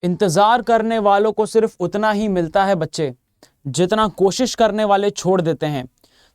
इंतजार करने वालों को सिर्फ उतना ही मिलता है बच्चे जितना कोशिश करने वाले छोड़ देते हैं।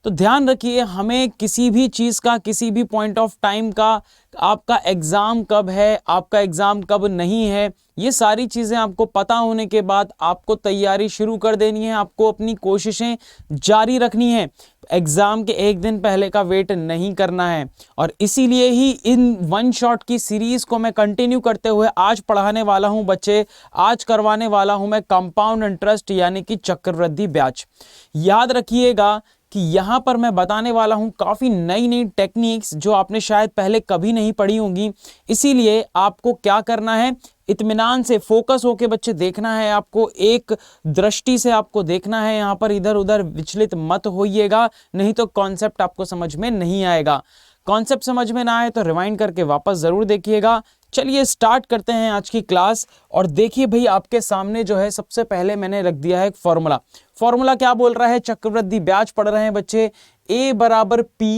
तो ध्यान रखिए, हमें किसी भी चीज का, किसी भी पॉइंट ऑफ टाइम का, आपका एग्जाम कब है, आपका एग्जाम कब नहीं है, ये सारी चीजें आपको पता होने के बाद आपको तैयारी शुरू कर देनी है, आपको अपनी कोशिशें जारी रखनी है। एग्जाम के एक दिन पहले का वेट नहीं करना है। और इसीलिए ही इन वन शॉट की सीरीज को मैं कंटिन्यू करते हुए आज पढ़ाने वाला हूं बच्चे, आज करवाने वाला हूं मैं कंपाउंड इंटरेस्ट यानी कि चक्रवृद्धि ब्याज। याद रखिएगा कि यहां पर मैं बताने वाला हूं काफी नई नई टेक्निक्स जो आपने शायद पहले कभी नहीं पढ़ी होंगी। इसीलिए आपको क्या करना है, इत्मीनान से फोकस होके बच्चे देखना है, आपको एक दृष्टि से आपको देखना है, यहां पर इधर उधर विचलित मत होइएगा, नहीं तो कॉन्सेप्ट आपको समझ में नहीं आएगा। कॉन्सेप्ट समझ में ना आए तो रिवाइंड करके वापस जरूर देखिएगा। चलिए स्टार्ट करते हैं आज की क्लास। और देखिए भाई, आपके सामने जो है सबसे पहले मैंने रख दिया है एक फॉर्मूला। फॉर्मूला क्या बोल रहा है, चक्रवृद्धि ब्याज पढ़ रहे हैं बच्चे, a बराबर p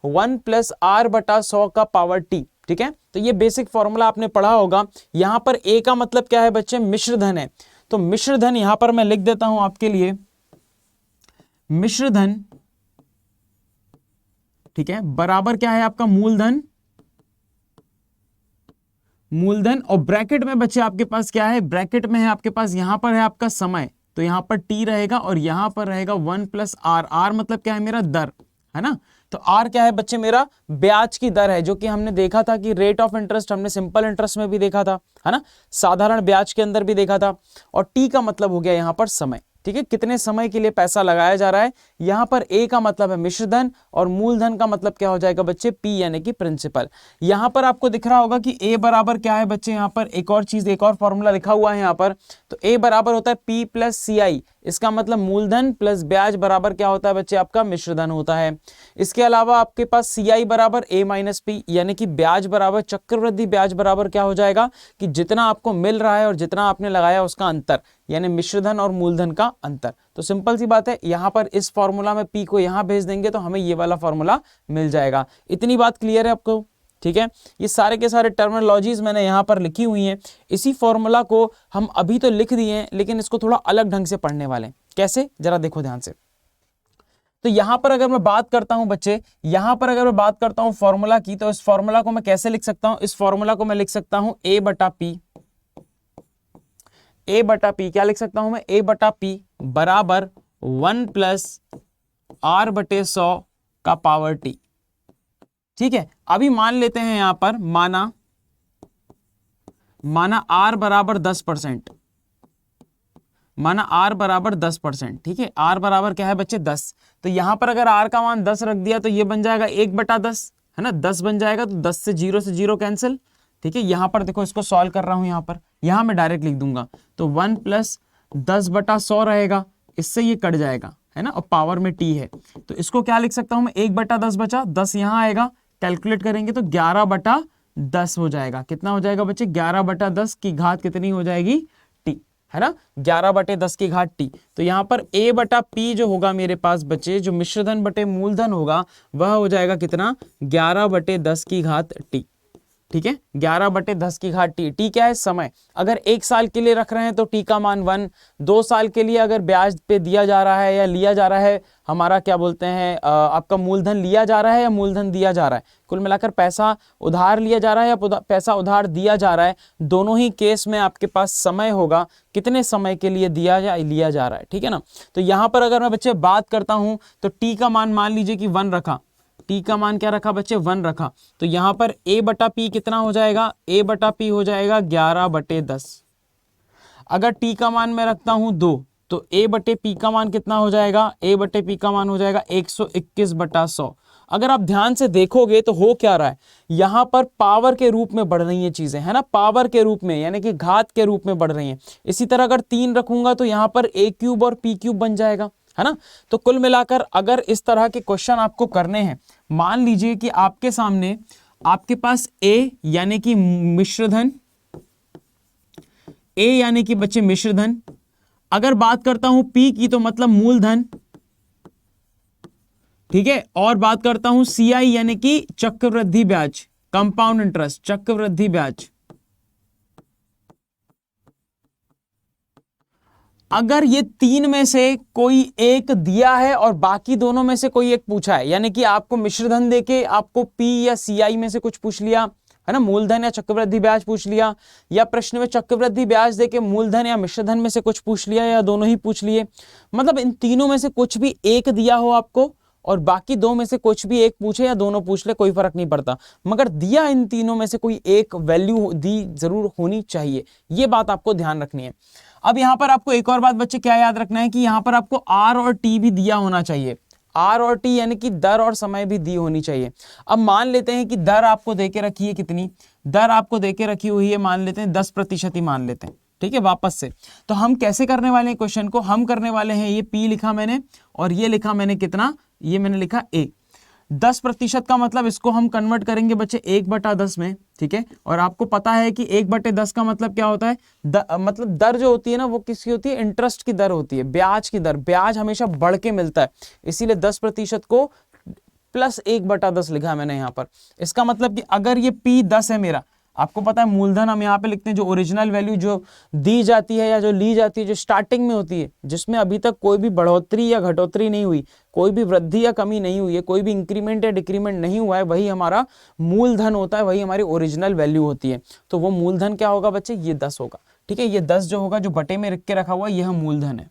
1 प्लस r बटा 100 का पावर t। ठीक है, तो ये बेसिक फॉर्मूला आपने पढ़ा होगा। यहां पर a का मतलब क्या है बच्चे, मिश्रधन है। तो मिश्रधन यहां पर मैं लिख देता हूं आपके लिए, मिश्रधन, ठीक है, बराबर क्या है आपका, मूलधन, मूलधन। और ब्रैकेट में बच्चे आपके पास क्या है, ब्रैकेट में है आपके पास, यहां पर है आपका समय, तो यहां पर t रहेगा और यहां पर रहेगा 1 प्लस r। r मतलब क्या है, मेरा दर है ना। तो r क्या है बच्चे, मेरा ब्याज की दर है, जो कि हमने देखा था कि रेट ऑफ इंटरेस्ट हमने सिंपल इंटरेस्ट में भी देखा था, है ना, साधारण ब्याज के अंदर भी देखा था। और t का मतलब हो गया यहां पर समय। ठीक है, कितने समय के लिए पैसा लगाया जा रहा है। यहां पर a का मतलब है मिश्रधन और मूलधन का मतलब क्या हो जाएगा बच्चे, p यानी कि प्रिंसिपल। यहां पर आपको दिख रहा होगा कि a बराबर क्या है बच्चे, यहां पर एक और चीज, एक और फॉर्मूला लिखा हुआ है यहां पर। तो a बराबर होता है p प्लस CI, इसका मतलब मूलधन प्लस ब्याज बराबर क्या होता है बच्चे, आपका मिश्रधन होता है। इसके अलावा आपके पास CI बराबर a माइनस p, यानी कि ब्याज बराबर चक्रवृद्धि ब्याज बराबर क्या हो जाएगा कि जितना आपको मिल रहा है और जितना आपने लगाया उसका अंतर, यानी मिश्रधन और मूलधन का अंतर। तो सिंपल सी बात है, यहां पर इस फॉर्मूला में p को यहां भेज देंगे तो हमें ये वाला फॉर्मूला मिल जाएगा। इतनी बात क्लियर है आपको। ठीक है, ये सारे के सारे टर्मिनोलॉजीज मैंने यहां पर लिखी हुई हैं। इसी फॉर्मूला को हम अभी तो लिख दिए हैं, लेकिन इसको थोड़ा अलग ढंग से पढ़ने वाले हैं। कैसे, जरा देखो ध्यान से। तो यहां पर अगर मैं बात करता हूं बच्चे, यहां पर अगर मैं बात करता हूं फॉर्मूला की, तो इस फॉर्मूला को मैं कैसे लिख सकता हूं, इस फॉर्मूला को मैं लिख सकता हूं a बटा p, a बटा p क्या लिख सकता हूं मैं, a बटा p बराबर 1 प्लस r बटे 100 का पावर t। ठीक है, अभी मान लेते हैं यहां पर, माना r बराबर 10%, माना r बराबर 10%। ठीक है, r बराबर क्या है बच्चे, 10। तो यहां पर अगर r का मान 10 रख दिया तो ये बन जाएगा 1 बटा 10, है ना, 10 बन जाएगा। तो 10 से 0 कैंसिल। ठीक है, यहां पर देखो, इसको सॉल्व कर रहा हूं, यहां पर, यहां मैं डायरेक्ट लिख दूंगा। तो 1 प्लस 10 बटा 100 रहेगा, इससे ये कट जाएगा, है ना, और पावर में t है। तो इसको क्या लिख सकता हूं मैं, 1 बटा 10 बचा, 10 यहां आएगा, कैलकुलेट करेंगे तो 11 बटा 10 हो जाएगा। कितना हो जाएगा बच्चे, 11 बटा 10 की घात कितनी हो जाएगी, t, है ना, 11 बटे 10 की घात t। तो यहां पर a बटा p जो होगा मेरे पास बच्चे, जो मिश्रधन बटे मूलधन होगा, वह हो जाएगा कितना, 11 बटे 10 की घात t। ठीक है, 11 बटे 10 की घात t। t क्या है, समय। अगर 1 साल के लिए रख रहे हैं तो t का मान 1, 2 साल के लिए अगर ब्याज पे दिया जा रहा है या लिया जा रहा है, हमारा क्या बोलते हैं, आपका मूलधन लिया जा रहा है या मूलधन दिया जा रहा है, कुल मिलाकर पैसा उधार लिया जा रहा है या पैसा उधार दिया जा रहा है, दोनों ही केस में आपके पास समय होगा, कितने समय के लिए दिया या लिया जा रहा है। ठीक है ना। तो यहां पर अगर मैं बच्चे बात करता हूं तो t का मान मान लीजिए कि 1 रखा, t का मान क्या रखा बच्चे, 1 रखा। तो यहां पर a बटा p कितना हो जाएगा, a बटा p हो जाएगा 11 बटे 10। अगर t का मान मैं रखता हूं 2, तो a बटे p का मान कितना हो जाएगा, a बटे p का मान हो जाएगा 121 बटा 100। अगर आप ध्यान से देखोगे तो हो क्या रहा है, यहां पर पावर के रूप में बढ़ रही हैं चीजें, है ना, पावर के रूप में, यानी कि घात के रूप में बढ़ रही हैं। इसी तरह अगर 3 रखूंगा तो यहां पर a क्यूब और p क्यूब बन जाएगा, है ना। तो कुल मिलाकर अगर इस तरह के क्वेश्चन आपको करने हैं, मान लीजिए कि आपके सामने आपके पास a यानी कि मिश्रधन, a यानी कि बच्चे मिश्रधन, अगर बात करता हूं p की तो मतलब मूलधन, ठीक है, और बात करता हूं CI यानी कि चक्रवृद्धि ब्याज, कंपाउंड इंटरेस्ट, चक्रवृद्धि ब्याज। अगर ये तीन में से कोई एक दिया है और बाकी दोनों में से कोई एक पूछा है, यानी कि आपको मिश्रधन देके आपको पी या सीआई में से कुछ पूछ लिया है ना, मूलधन या चक्रवृद्धि ब्याज पूछ लिया, या प्रश्न में चक्रवृद्धि ब्याज देके मूलधन या मिश्रधन में से कुछ पूछ लिया, या दोनों ही पूछ लिए, मतलब इन तीनों में से कुछ भी एक दिया हो आपको और बाकी दो में से कुछ भी एक पूछे या दोनों पूछ ले, कोई फर्क नहीं पड़ता, मगर दिया इन तीनों में से कोई एक वैल्यू दी जरूर होनी चाहिए, ये बात आपको ध्यान रखनी है। अब यहां पर आपको एक और बात बच्चे क्या याद रखना है कि यहां पर आपको आर और टी भी दिया होना चाहिए, आर और टी यानी कि दर और समय भी दी होनी चाहिए। अब मान लेते हैं कि दर आपको देके रखी है, कितनी दर आपको देके रखी हुई है, मान लेते हैं 10% ही मान लेते हैं, ठीक है, वापस से। तो हम कैसे करने वाले हैं क्वेश्चन को, हम करने वाले हैं, ये पी लिखा मैंने और ये लिखा मैंने कितना, ये मैंने लिखा ए। 10% का मतलब इसको हम कन्वर्ट करेंगे बच्चे 1/10 में, ठीक है। और आपको पता है कि 1/10 का मतलब क्या होता है, मतलब दर जो होती है ना वो किसकी होती है, इंटरेस्ट की दर होती है, ब्याज की दर, ब्याज हमेशा बढ़ के मिलता है, इसीलिए 10% को प्लस 1/10 लिखा है मैंने यहाँ पर। इसका मतलब कि अगर ये P 10 है मेरा, आपको पता है मूलधन हम यहाँ पे लिखते हैं जो ओरिजिनल वैल्यू जो दी जाती है या जो ली जाती है, जो स्टार्टिंग में होती है, जिसमें अभी तक कोई भी बढ़ोतरी या घटोतरी नहीं हुई, कोई भी वृद्धि या कमी नहीं हुई है, कोई भी इंक्रीमेंट या डिक्रीमेंट नहीं हुआ है, वही हमारा मूलधन होता है, वही हमारी ओरिजिनल वैल्यू होती है। तो वो मूलधन क्या होगा बच्चे, ये 10 होगा, ठीक है। ये 10 जो होगा, जो बटे में लिख के रखा हुआ, यह मूलधन है,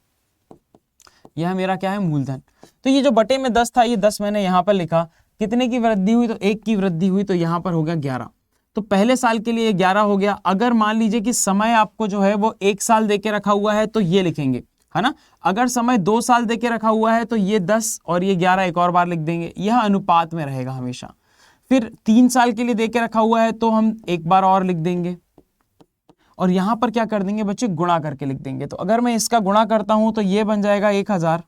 यह मेरा क्या है, मूलधन। तो ये जो बटे में 10 था, ये 10 मैंने यहाँ पर लिखा, कितने की वृद्धि हुई, तो 1 की वृद्धि हुई, तो यहाँ पर हो गया 11। तो पहले साल के लिए 11 हो गया। अगर मान लीजिए कि समय आपको जो है वो 1 साल देके रखा हुआ है तो ये लिखेंगे, है ना। अगर समय 2 साल देके रखा हुआ है तो ये 10 और ये 11 एक और बार लिख देंगे, यह अनुपात में रहेगा हमेशा। फिर 3 साल के लिए देके रखा हुआ है तो हम एक बार और लिख देंगे, और यहां पर क्या कर देंगे बच्चे, गुणा करके लिख देंगे। तो अगर मैं इसका गुणा करता हूं तो ये बन जाएगा 1000,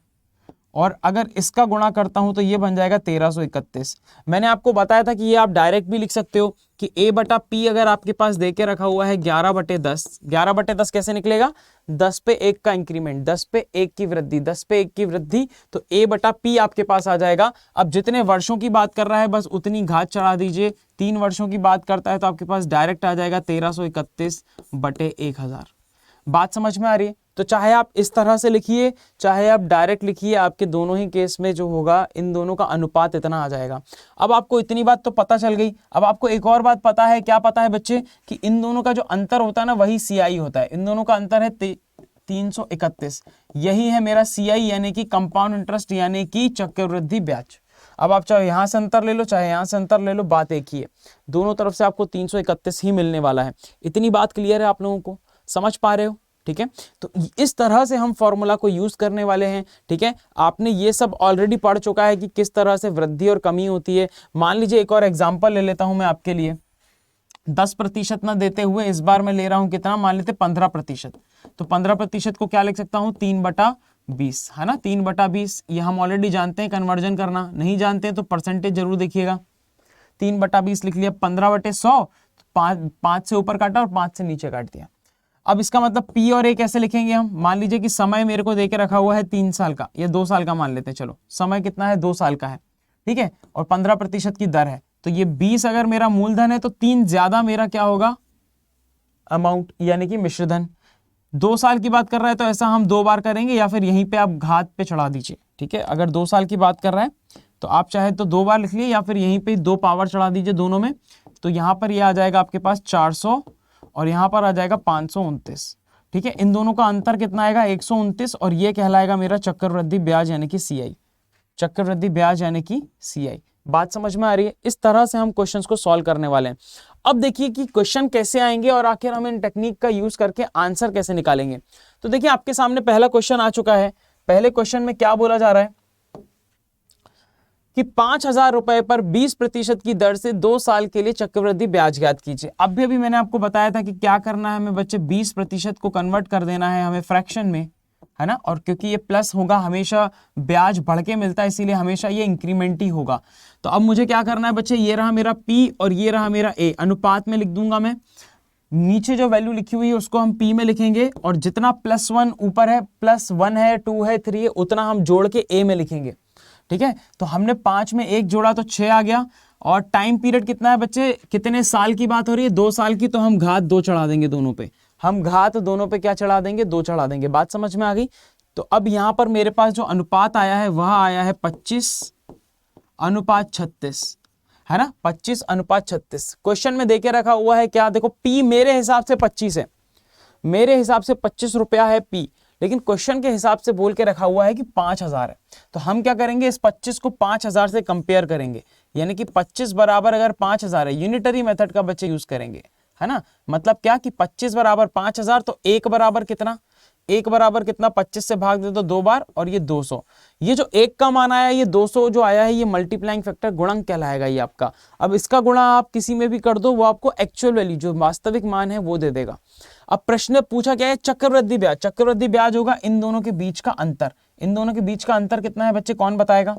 और अगर इसका गुणा करता हूं तो ये बन जाएगा 1331। मैंने आपको बताया था कि ये आप डायरेक्ट भी लिख सकते हो कि A/P अगर आपके पास देके रखा हुआ है 11/10, 11/10 कैसे निकलेगा, 10 पे 1 का इंक्रीमेंट, 10 पे 1 की वृद्धि, 10 पे 1 की वृद्धि, तो A/P आपके पास आ जाएगा। अब जितने वर्षों की बात कर रहा है बस उतनी घात चढ़ा दीजिए, 3 वर्षों की बात करता है तो आपके पास डायरेक्ट आ जाएगा 1331/1000। बात समझ में आ रही है। तो चाहे आप इस तरह से लिखिए, चाहे आप डायरेक्ट लिखिए, आपके दोनों ही केस में जो होगा इन दोनों का अनुपात इतना आ जाएगा। अब आपको इतनी बात तो पता चल गई। अब आपको एक और बात पता है, क्या पता है बच्चे, कि इन दोनों का जो अंतर होता है ना वही CI होता है। इन दोनों का अंतर है 331, यही है मेरा CI यानी कि कंपाउंड इंटरेस्ट यानी कि चक्रवृद्धि ब्याज। अब आप चाहे यहां से अंतर ले लो चाहे यहां से अंतर ले लो, बात एक ही है, दोनों तरफ से आपको 331 ही मिलने वाला है। इतनी बात क्लियर है, आप लोगों को समझ पा रहे हो, ठीक है। तो इस तरह से हम फॉर्मूला को यूज करने वाले हैं, ठीक है। आपने ये सब ऑलरेडी पढ़ चुका है कि किस तरह से वृद्धि और कमी होती है। मान लीजिए एक और एग्जांपल ले लेता हूं मैं आपके लिए, 10% ना देते हुए इस बार मैं ले रहा हूं कितना, मान लेते 15%। तो 15% को क्या लिख सकता हूं, 3/20, है ना, 3/20। ये हम ऑलरेडी जानते हैं कन्वर्जन करना, नहीं जानते हैं तो परसेंटेज जरूर देखिएगा। 3/20 लिख लिया, 15/100, 5 से ऊपर काटा और 5 से नीचे काट दिया। अब इसका मतलब P और A कैसे लिखेंगे हम, मान लीजिए कि समय मेरे को देके रखा हुआ है 3 साल का या 2 साल का मान लेते हैं, चलो समय कितना है, 2 साल का है, ठीक है, और 15% की दर है। तो ये 20 अगर मेरा मूलधन है तो 3 ज्यादा मेरा क्या होगा, अमाउंट यानी कि मिश्रधन। 2 साल की बात कर रहा है तो ऐसा हम 2 बार करेंगे, या फिर यहीं पे आप घात पे चढ़ा दीजिए, ठीक है। अगर 2 साल की बात कर रहा है तो आप चाहे तो 2 बार लिख लिए, या फिर यहीं पे 2 पावर चढ़ा दीजिए दोनों में। तो यहाँ पर यह आ जाएगा आपके पास 400 और यहाँ पर आ जाएगा 529, ठीक है। इन दोनों का अंतर कितना आएगा, 129, और ये कहलाएगा मेरा चक्रवृद्धि ब्याज यानी कि CI, चक्रवृद्धि ब्याज यानी कि CI। बात समझ में आ रही है। इस तरह से हम क्वेश्चंस को सॉल्व करने वाले हैं। अब देखिए कि क्वेश्चन कैसे आएंगे और आखिर हम इन टेक्निक का यूज करके आंसर कैसे निकालेंगे। तो देखिए आपके सामने पहला क्वेश्चन आ चुका है। पहले क्वेश्चन में क्या बोला जा रहा है कि 5,000 रुपए पर 20% की दर से 2 साल के लिए चक्रवृद्धि ब्याज ज्ञात कीजिए। अभी मैंने आपको बताया था कि क्या करना है हमें बच्चे, 20% को कन्वर्ट कर देना है हमें फ्रैक्शन में, है ना। और क्योंकि ये प्लस होगा, हमेशा ब्याज बढ़ के मिलता है, इसीलिए हमेशा ये इंक्रीमेंट ही होगा। तो अब मुझे क्या करना है बच्चे, ये रहा मेरा P और ये रहा मेरा A, अनुपात में लिख दूंगा मैं। नीचे जो वैल्यू लिखी हुई है उसको हम P में लिखेंगे, और जितना +1 ऊपर है, +1 है, 2 है, 3 है, उतना हम जोड़ के A में लिखेंगे, ठीक है। तो हमने 5 में 1 जोड़ा तो 6 आ गया। और टाइम पीरियड कितना है बच्चे, कितने साल की बात हो रही है, 2 साल की, तो हम घात 2 चढ़ा देंगे दोनों पे, हम घात दोनों पे क्या चढ़ा देंगे, 2 चढ़ा देंगे। बात समझ में आ गई। तो अब यहां पर मेरे पास जो अनुपात आया है वह आया है 25:36, है ना, 25:36। क्वेश्चन में देके रखा हुआ है क्या, देखो P मेरे हिसाब से 25 है, मेरे हिसाब से 25 रुपया है P, लेकिन क्वेश्चन के हिसाब से बोल के रखा हुआ है कि 5000 है। तो हम क्या करेंगे, इस 25 को 5000 से कंपेयर करेंगे, यानी कि 25 बराबर अगर 5000 है, यूनिटरी मेथड का बच्चे यूज करेंगे, है ना। मतलब क्या कि 25 बराबर 5000, तो 1 बराबर कितना, 1 बराबर कितना, 25 से भाग दे तो 2 बार, और ये 200। ये जो 1 का मान आया है, ये 200 जो आया है, ये मल्टीप्लाइंग फैक्टर गुणक कहलाएगा ये आपका। अब इसका गुणा आप किसी में भी कर दो, वो आपको एक्चुअल वैल्यू जो वास्तविक मान है वो दे देगा। अब प्रश्न में पूछा क्या है, चक्रवृद्धि ब्याज। चक्रवृद्धि ब्याज होगा इन दोनों के बीच का अंतर। इन दोनों के बीच का अंतर कितना है बच्चे, कौन बताएगा।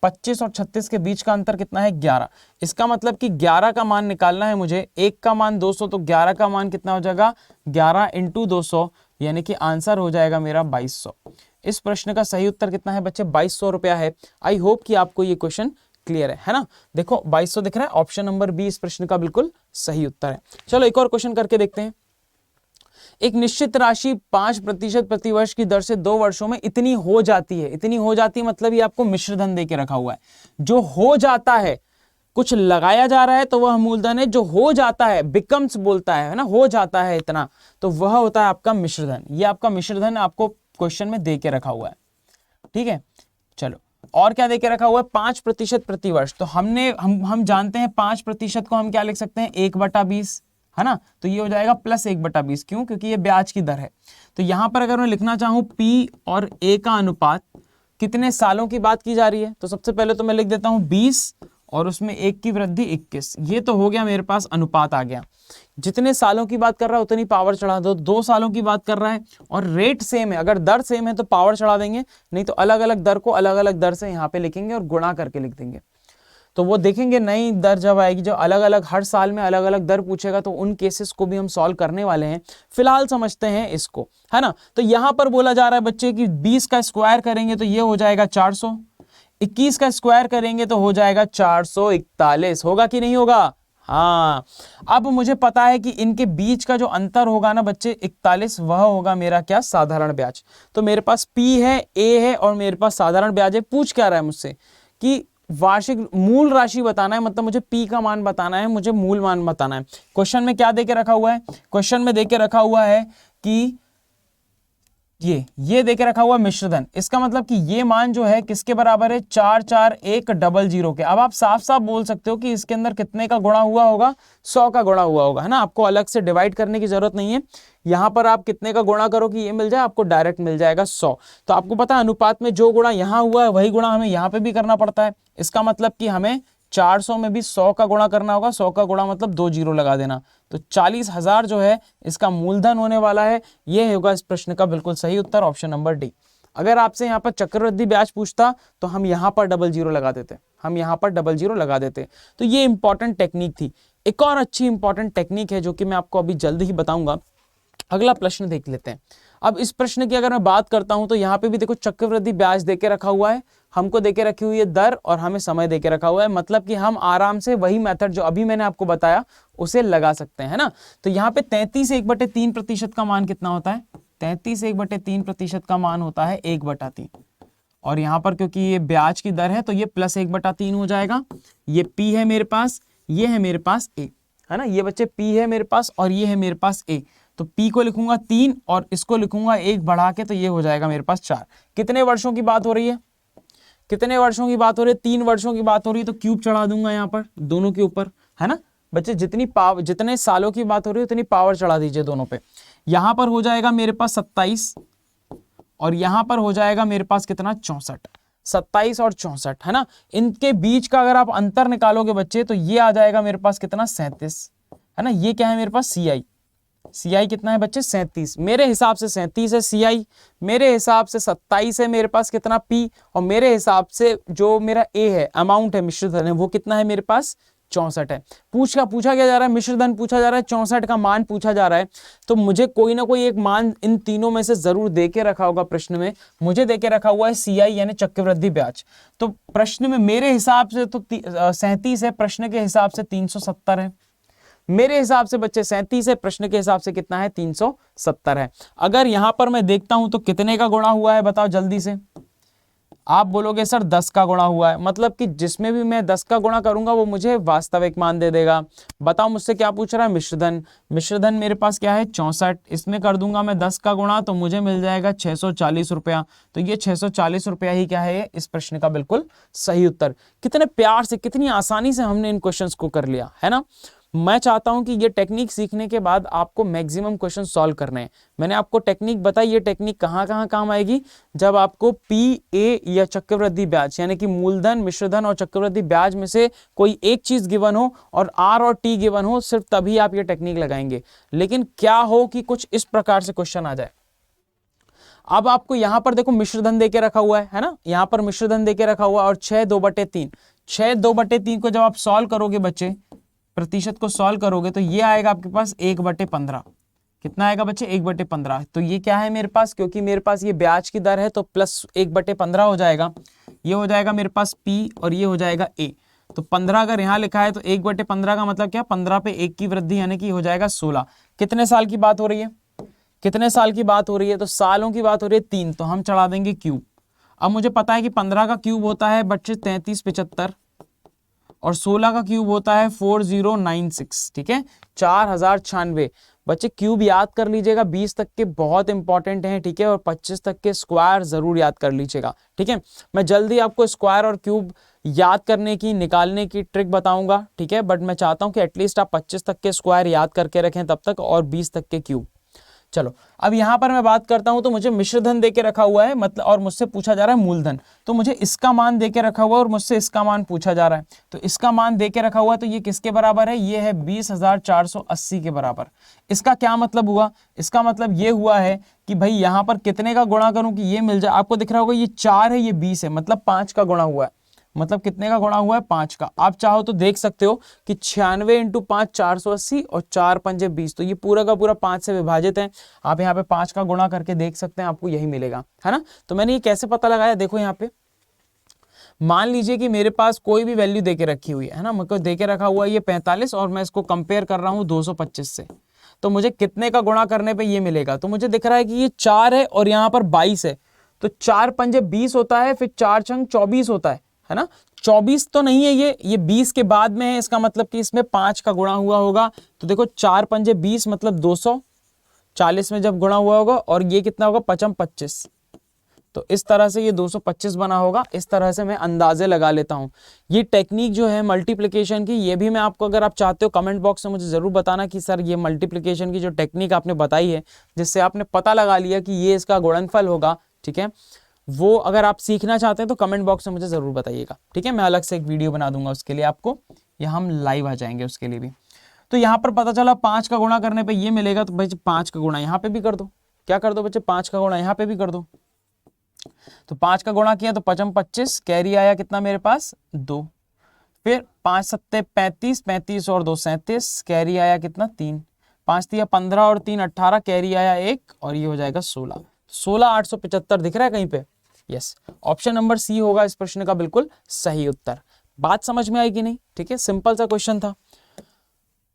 25 और 36 के बीच का अंतर कितना है, 11। इसका मतलब कि 11 का मान निकालना है मुझे, 1 का मान 200, तो 11 का मान कितना हो जाएगा, 11 × 200, यानी कि आंसर हो जाएगा मेरा 2200। इस प्रश्न का सही उत्तर कितना है बच्चे, 2200 रुपया है। आई होप कि आपको ये क्वेश्चन क्लियर है ना। देखो 2200 दिख रहा है, ऑप्शन नंबर बी इस प्रश्न का बिल्कुल सही उत्तर है। चलो एक और क्वेश्चन करके देखते हैं। एक निश्चित राशि 5% प्रतिवर्ष की दर से 2 वर्षों में इतनी हो जाती है। इतनी हो जाती है मतलब ये आपको मिश्रधन दे के रखा हुआ है। जो हो जाता है, कुछ लगाया जा रहा है तो वह मूलधन है, जो हो जाता है बिकम्स बोलता है ना, हो जाता है इतना, तो वह होता है आपका मिश्रधन। ये आपका मिश्रधन आपको क्वेश्चन में दे के रखा हुआ है, ठीक है। चलो और क्या दे के रखा हुआ है, 5% प्रतिवर्ष। तो हम जानते हैं 5% को हम क्या लिख सकते हैं, 1/20, है ना। तो ये हो जाएगा +1/20, क्यों, क्योंकि ये ब्याज की दर है। तो यहां पर अगर मैं लिखना चाहूं P और A का अनुपात, कितने सालों की बात की जा रही है, तो सबसे पहले तो मैं लिख देता हूं 20 और उसमें 1 की वृद्धि 21। ये तो हो गया मेरे पास अनुपात आ गया। जितने सालों की बात कर रहा है उतनी पावर चढ़ा दो। 2 सालों की बात कर रहा है और रेट सेम है, अगर दर सेम है तो पावर चढ़ा देंगे, नहीं तो अलग अलग दर को अलग अलग दर से यहाँ पे लिखेंगे और गुणा करके लिख देंगे। तो वो देखेंगे नई दर जब आएगी, जो अलग अलग हर साल में अलग अलग दर पूछेगा, तो उन केसेस को भी हम सॉल्व करने वाले हैं। फिलहाल समझते हैं इसको, है ना। तो यहां पर बोला जा रहा है बच्चे कि 20 का स्क्वायर करेंगे तो ये हो जाएगा 400, 21 का स्क्वायर करेंगे तो हो जाएगा 441। होगा कि नहीं होगा, हाँ। अब मुझे पता है कि इनके बीच का जो अंतर होगा ना बच्चे 41, वह होगा मेरा क्या, साधारण ब्याज। तो मेरे पास P है, A है और मेरे पास साधारण ब्याज है। पूछ क्या रहा है मुझसे कि वार्षिक मूल राशि बताना है, मतलब मुझे P का मान बताना है, मुझे मूल मान बताना है। क्वेश्चन में क्या देके रखा हुआ है, क्वेश्चन में देके रखा हुआ है कि ये देके रखा हुआ मिश्रधन। इसका मतलब कि ये मान जो है किसके बराबर है, 44100 के। अब आप साफ साफ बोल सकते हो कि इसके अंदर कितने का गुणा हुआ होगा, 100 का गुणा हुआ होगा, है ना। आपको अलग से डिवाइड करने की जरूरत नहीं है। यहां पर आप कितने का गुणा करो कि ये मिल जाए, आपको डायरेक्ट मिल जाएगा 100। तो आपको पता है अनुपात में जो गुणा यहां हुआ है वही गुणा हमें यहां पे भी करना पड़ता है। इसका मतलब कि हमें 400 में भी 100 का गुणा करना होगा। 100 का गुणा मतलब 2 जीरो लगा देना। तो 40,000 जो है इसका मूलधन होने वाला है। ये होगा इस प्रश्न का बिल्कुल सही उत्तर, ऑप्शन नंबर डी। अगर आपसे यहाँ पर चक्रवृद्धि ब्याज पूछता तो हम यहाँ पर डबल जीरो लगा देते, हम यहाँ पर डबल जीरो लगा देते। तो ये इंपॉर्टेंट टेक्निक थी। एक और अच्छी इंपॉर्टेंट टेक्निक है जो कि मैं आपको अभी जल्द ही बताऊंगा। अगला प्रश्न देख लेते हैं। अब इस प्रश्न की अगर मैं बात करता हूं तो यहाँ पे भी देखो चक्रवृद्धि ब्याज देके रखा हुआ है, हमको देके रखी हुई है दर और हमें समय देके रखा हुआ है। मतलब कि हम आराम से वही मेथड जो अभी मैंने आपको बताया उसे लगा सकते हैं, है ना। तो यहाँ पे 33/1/3% का मान कितना होता है, 33/1/3% का मान होता है 1/3। और यहाँ पर क्योंकि ये ब्याज की दर है तो ये +1/3 हो जाएगा। ये P है मेरे पास, ये है मेरे पास A, है ना। ये बच्चे P है मेरे पास और ये है मेरे पास A। तो P को लिखूंगा 3 और इसको लिखूंगा 1 बढ़ा के, तो ये हो जाएगा मेरे पास 4। कितने वर्षों की बात हो रही है, कितने वर्षों की बात हो रही है, 3 वर्षों की बात हो रही है। तो क्यूब चढ़ा दूंगा यहाँ पर दोनों के ऊपर, है ना बच्चे। जितनी पावर, जितने सालों की बात हो रही है उतनी पावर चढ़ा दीजिए दोनों पे। यहाँ पर हो जाएगा मेरे पास 27 और यहाँ पर हो जाएगा मेरे पास कितना, 64। 27 और 64, है ना। इनके बीच का अगर आप अंतर निकालोगे बच्चे तो ये आ जाएगा मेरे पास कितना, 37, है ना। ये क्या है मेरे पास, CI कितना है बच्चे, 37। मेरे हिसाब से 37 है CI, मेरे हिसाब से 27 है मेरे पास कितना P, और मेरे हिसाब से जो मेरा A है, अमाउंट है मिश्रधन है, वो कितना है मेरे पास, 64 है। पूछा क्या जा रहा है, मिश्रधन पूछा जा रहा है, 64 का मान पूछा जा रहा है। तो मुझे कोई ना कोई एक मान इन तीनों में से जरूर देके रखा होगा प्रश्न में। मुझे देके रखा हुआ है CI यानी चक्रवृद्धि ब्याज। तो प्रश्न में मेरे हिसाब से तो 37 है, प्रश्न के हिसाब से 370 है। मेरे हिसाब से बच्चे 37 है, प्रश्न के हिसाब से कितना है 370 है। अगर यहां पर मैं देखता हूं तो कितने का गुणा हुआ है बताओ जल्दी से। आप बोलोगे सर 10 का गुणा हुआ है, मतलब कि जिसमें भी मैं 10 का गुणा करूंगा वो मुझे वास्तविक मान दे देगा। बताओ मुझसे क्या पूछ रहा है, मिश्रधन। मिश्रधन मेरे पास क्या है 64, इसमें कर दूंगा मैं 10 का गुणा तो मुझे मिल जाएगा 640 रुपया। तो ये 640 रुपया ही क्या है इस प्रश्न का बिल्कुल सही उत्तर। कितने प्यार से, कितनी आसानी से हमने इन क्वेश्चंस को कर लिया है ना। मैं चाहता हूं कि ये टेक्निक सीखने के बाद आपको मैक्सिमम क्वेश्चन सॉल्व करने हैं। मैंने आपको टेक्निक बताई, ये टेक्निक कहाँ कहाँ काम आएगी, जब आपको पी ए या चक्रवृद्धि ब्याज यानी कि मूलधन, मिश्रधन और चक्रवृद्धि ब्याज में से कोई एक चीज गिवन हो और आर और टी गिवन हो, सिर्फ तभी आप ये टेक्निक लगाएंगे। लेकिन क्या हो कि कुछ इस प्रकार से क्वेश्चन आ जाए। अब आपको यहां पर देखो मिश्रधन देके रखा हुआ है ना, यहां पर मिश्रधन देके रखा हुआ और 6/2/3, 6/2/3 को जब आप सॉल्व करोगे बच्चे, प्रतिशत को सॉल्व करोगे तो ये आएगा आपके पास 1/15। कितना आएगा बच्चे 1/15। तो ये क्या है मेरे पास, क्योंकि मेरे पास ये ब्याज की दर है तो प्लस 1/15 हो जाएगा। ये हो जाएगा मेरे पास P और ये हो जाएगा A। तो 15 अगर यहाँ लिखा है तो 1/15 का मतलब क्या, 15 पे 1 की वृद्धि यानी कि हो जाएगा 16। कितने साल की बात हो रही है, कितने साल की बात हो रही है, तो सालों की बात हो रही है 3, तो हम चढ़ा देंगे क्यूब। अब मुझे पता है कि 15 का क्यूब होता है बच्चे 3375 और 16 का क्यूब होता है 4096, ठीक है 4096। बच्चे क्यूब याद कर लीजिएगा, 20 तक के बहुत इंपॉर्टेंट हैं, ठीक है, और 25 तक के स्क्वायर जरूर याद कर लीजिएगा, ठीक है। मैं जल्दी आपको स्क्वायर और क्यूब याद करने की, निकालने की ट्रिक बताऊंगा, ठीक है, बट मैं चाहता हूं कि एटलीस्ट आप 25 तक के स्क्वायर याद करके रखें तब तक, और 20 तक के क्यूब। चलो अब यहां पर मैं बात करता हूं तो मुझे मिश्रधन देके रखा हुआ है, मतलब, और मुझसे पूछा जा रहा है मूलधन, तो मुझे इसका मान देके रखा हुआ है और मुझसे इसका मान पूछा जा रहा है। तो इसका मान देके रखा हुआ है तो ये किसके बराबर है, ये है 20,480 के बराबर। इसका क्या मतलब हुआ, इसका मतलब ये हुआ है कि भाई यहां पर कितने का गुणा करूं कि ये मिल जाए। आपको दिख रहा होगा ये 4 है, ये 20 है, मतलब 5 का गुणा हुआ है। मतलब कितने का गुणा हुआ है, 5 का। आप चाहो तो देख सकते हो कि 96 × 5 480 और 4 पंजे 20, तो ये पूरा का पूरा 5 से विभाजित है। आप यहाँ पे 5 का गुणा करके देख सकते हैं, आपको यही मिलेगा, है ना। तो मैंने ये कैसे पता लगाया, देखो यहाँ पे मान लीजिए कि मेरे पास कोई भी वैल्यू देके रखी हुई है ना, मुझको देके रखा हुआ है ये 45 और मैं इसको कंपेयर कर रहा हूँ 225 से, तो मुझे कितने का गुणा करने पे ये मिलेगा। तो मुझे दिख रहा है कि ये 4 है और यहाँ पर 22 है, तो 4 पंजे 20 होता है, फिर 4 छंग 24 होता है ना। 24 तो नहीं है, ये 20 के बाद में है, इसका मतलब कि इसमें 5 का गुणा हुआ होगा। तो देखो 4 पंजे 20 मतलब 240 में जब गुणा हुआ होगा, और ये कितना होगा 5 25, तो इस तरह से ये 225 बना होगा। इस तरह से मैं अंदाजे लगा लेता हूं। ये टेक्निक जो है मल्टीप्लिकेशन की, ये भी मैं आपको, अगर आप चाहते हो कमेंट बॉक्स में मुझे जरूर बताना कि सर ये मल्टीप्लिकेशन की जो टेक्निक आपने बताई है, जिससे आपने पता लगा लिया कि ये इसका गुणनफल होगा, ठीक है, वो अगर आप सीखना चाहते हैं तो कमेंट बॉक्स में मुझे जरूर बताइएगा, ठीक है। मैं अलग से एक वीडियो बना दूंगा उसके लिए आपको, या हम लाइव आ जाएंगे उसके लिए भी। तो यहाँ पर पता चला 5 का गुणा करने पे ये मिलेगा, तो बच्चे 5 का गुणा यहाँ पे भी कर दो। क्या कर दो बच्चे, 5 का गुणा यहाँ पे भी कर दो। तो 5 का गुणा किया तो 5 25, कैरी आया कितना मेरे पास 2, फिर 5 7 35, 35 और 2 37, कैरी आया कितना 3, 5 3 15 और 3 18, कैरी आया 1 और ये हो जाएगा 16, 16,875 दिख रहा है कहीं पे। यस, ऑप्शन नंबर सी होगा इस प्रश्न का बिल्कुल सही उत्तर। बात समझ में आई कि नहीं, ठीक है, सिंपल सा क्वेश्चन था।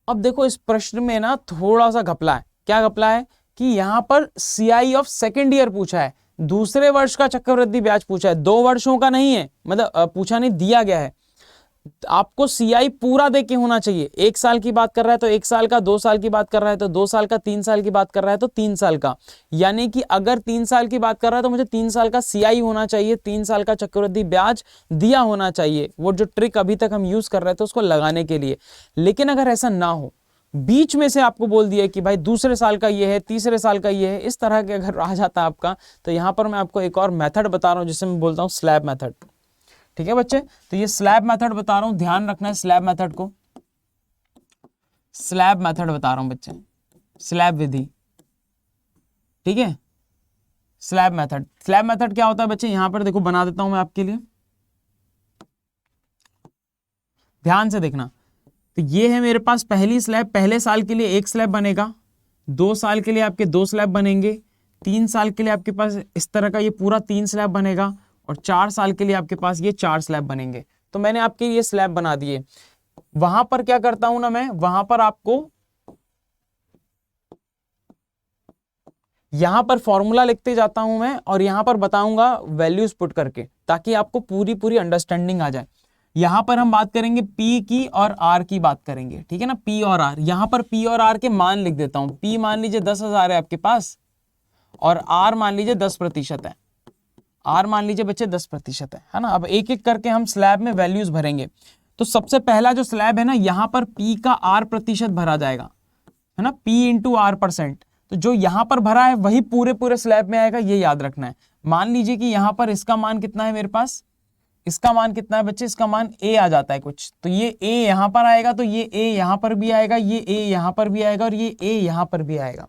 अब देखो इस प्रश्न में ना थोड़ा सा घपला है। क्या घपला है कि यहां पर CI ऑफ सेकेंड ईयर पूछा है, दूसरे वर्ष का चक्रवृद्धि ब्याज पूछा है, 2 वर्षों का नहीं है, मतलब पूछा नहीं, दिया गया है। आपको CI पूरा देके होना चाहिए। 1 साल की बात कर रहा है तो 1 साल का, 2 साल की बात कर रहा है तो 2 साल का, 3 साल की बात कर रहा है तो 3 साल का। यानी कि अगर 3 साल की बात कर रहा है तो मुझे 3 साल का CI होना चाहिए, 3 साल का चक्रवृद्धि ब्याज दिया होना चाहिए। वो जो ट्रिक अभी तक हम यूज कर रहे थे उसको लगाने के लिए। लेकिन अगर ऐसा ना हो, बीच में से आपको बोल दिया कि भाई दूसरे साल का ये है, तीसरे साल का ये है, इस तरह के अगर आ जाता है आपका, तो यहां पर मैं आपको एक और मेथड बता रहा हूं जिसे मैं बोलता हूं स्लैब मेथड, ठीक है बच्चे। तो ये स्लैब मेथड बता रहा हूं, ध्यान रखना है स्लैब मेथड को। स्लैब मेथड बता रहा हूं बच्चे, स्लैब विधि, ठीक है, स्लैब मेथड। स्लैब मेथड क्या होता है बच्चे, यहां पर देखो बना देता हूं मैं आपके लिए, ध्यान से देखना। तो ये है मेरे पास पहली स्लैब, पहले साल के लिए 1 स्लैब बनेगा, 2 साल के लिए आपके 2 स्लैब बनेंगे, 3 साल के लिए आपके पास इस तरह का ये पूरा 3 स्लैब बनेगा, और 4 साल के लिए आपके पास ये 4 स्लैब बनेंगे। तो मैंने आपके लिए स्लैब बना दिए। वहां पर क्या करता हूं ना मैं, वहां पर आपको यहां पर फॉर्मूला लिखते जाता हूं मैं और यहां पर बताऊंगा वैल्यूज पुट करके, ताकि आपको पूरी पूरी अंडरस्टैंडिंग आ जाए। यहां पर हम बात करेंगे P की और R की बात करेंगे, ठीक है ना, P और R। यहां पर P और R के मान लिख देता हूं। P मान लीजिए 10,000 है आपके पास और R मान लीजिए 10% है। R मान लीजिए बच्चे 10% है ना। अब एक एक करके हम स्लैब में वैल्यूज भरेंगे। तो सबसे पहला जो स्लैब है ना, यहां पर P का R% भरा जाएगा, है ना, P इंटू R%। तो जो यहां पर भरा है वही पूरे पूरे स्लैब में आएगा, ये याद रखना है। मान लीजिए कि यहां पर इसका मान कितना है मेरे पास, इसका मान कितना है बच्चे, इसका मान A आ जाता है कुछ, तो ये A यहां पर आएगा, तो ये A यहां पर भी आएगा, ये A यहां पर भी आएगा और ये A यहां पर भी आएगा,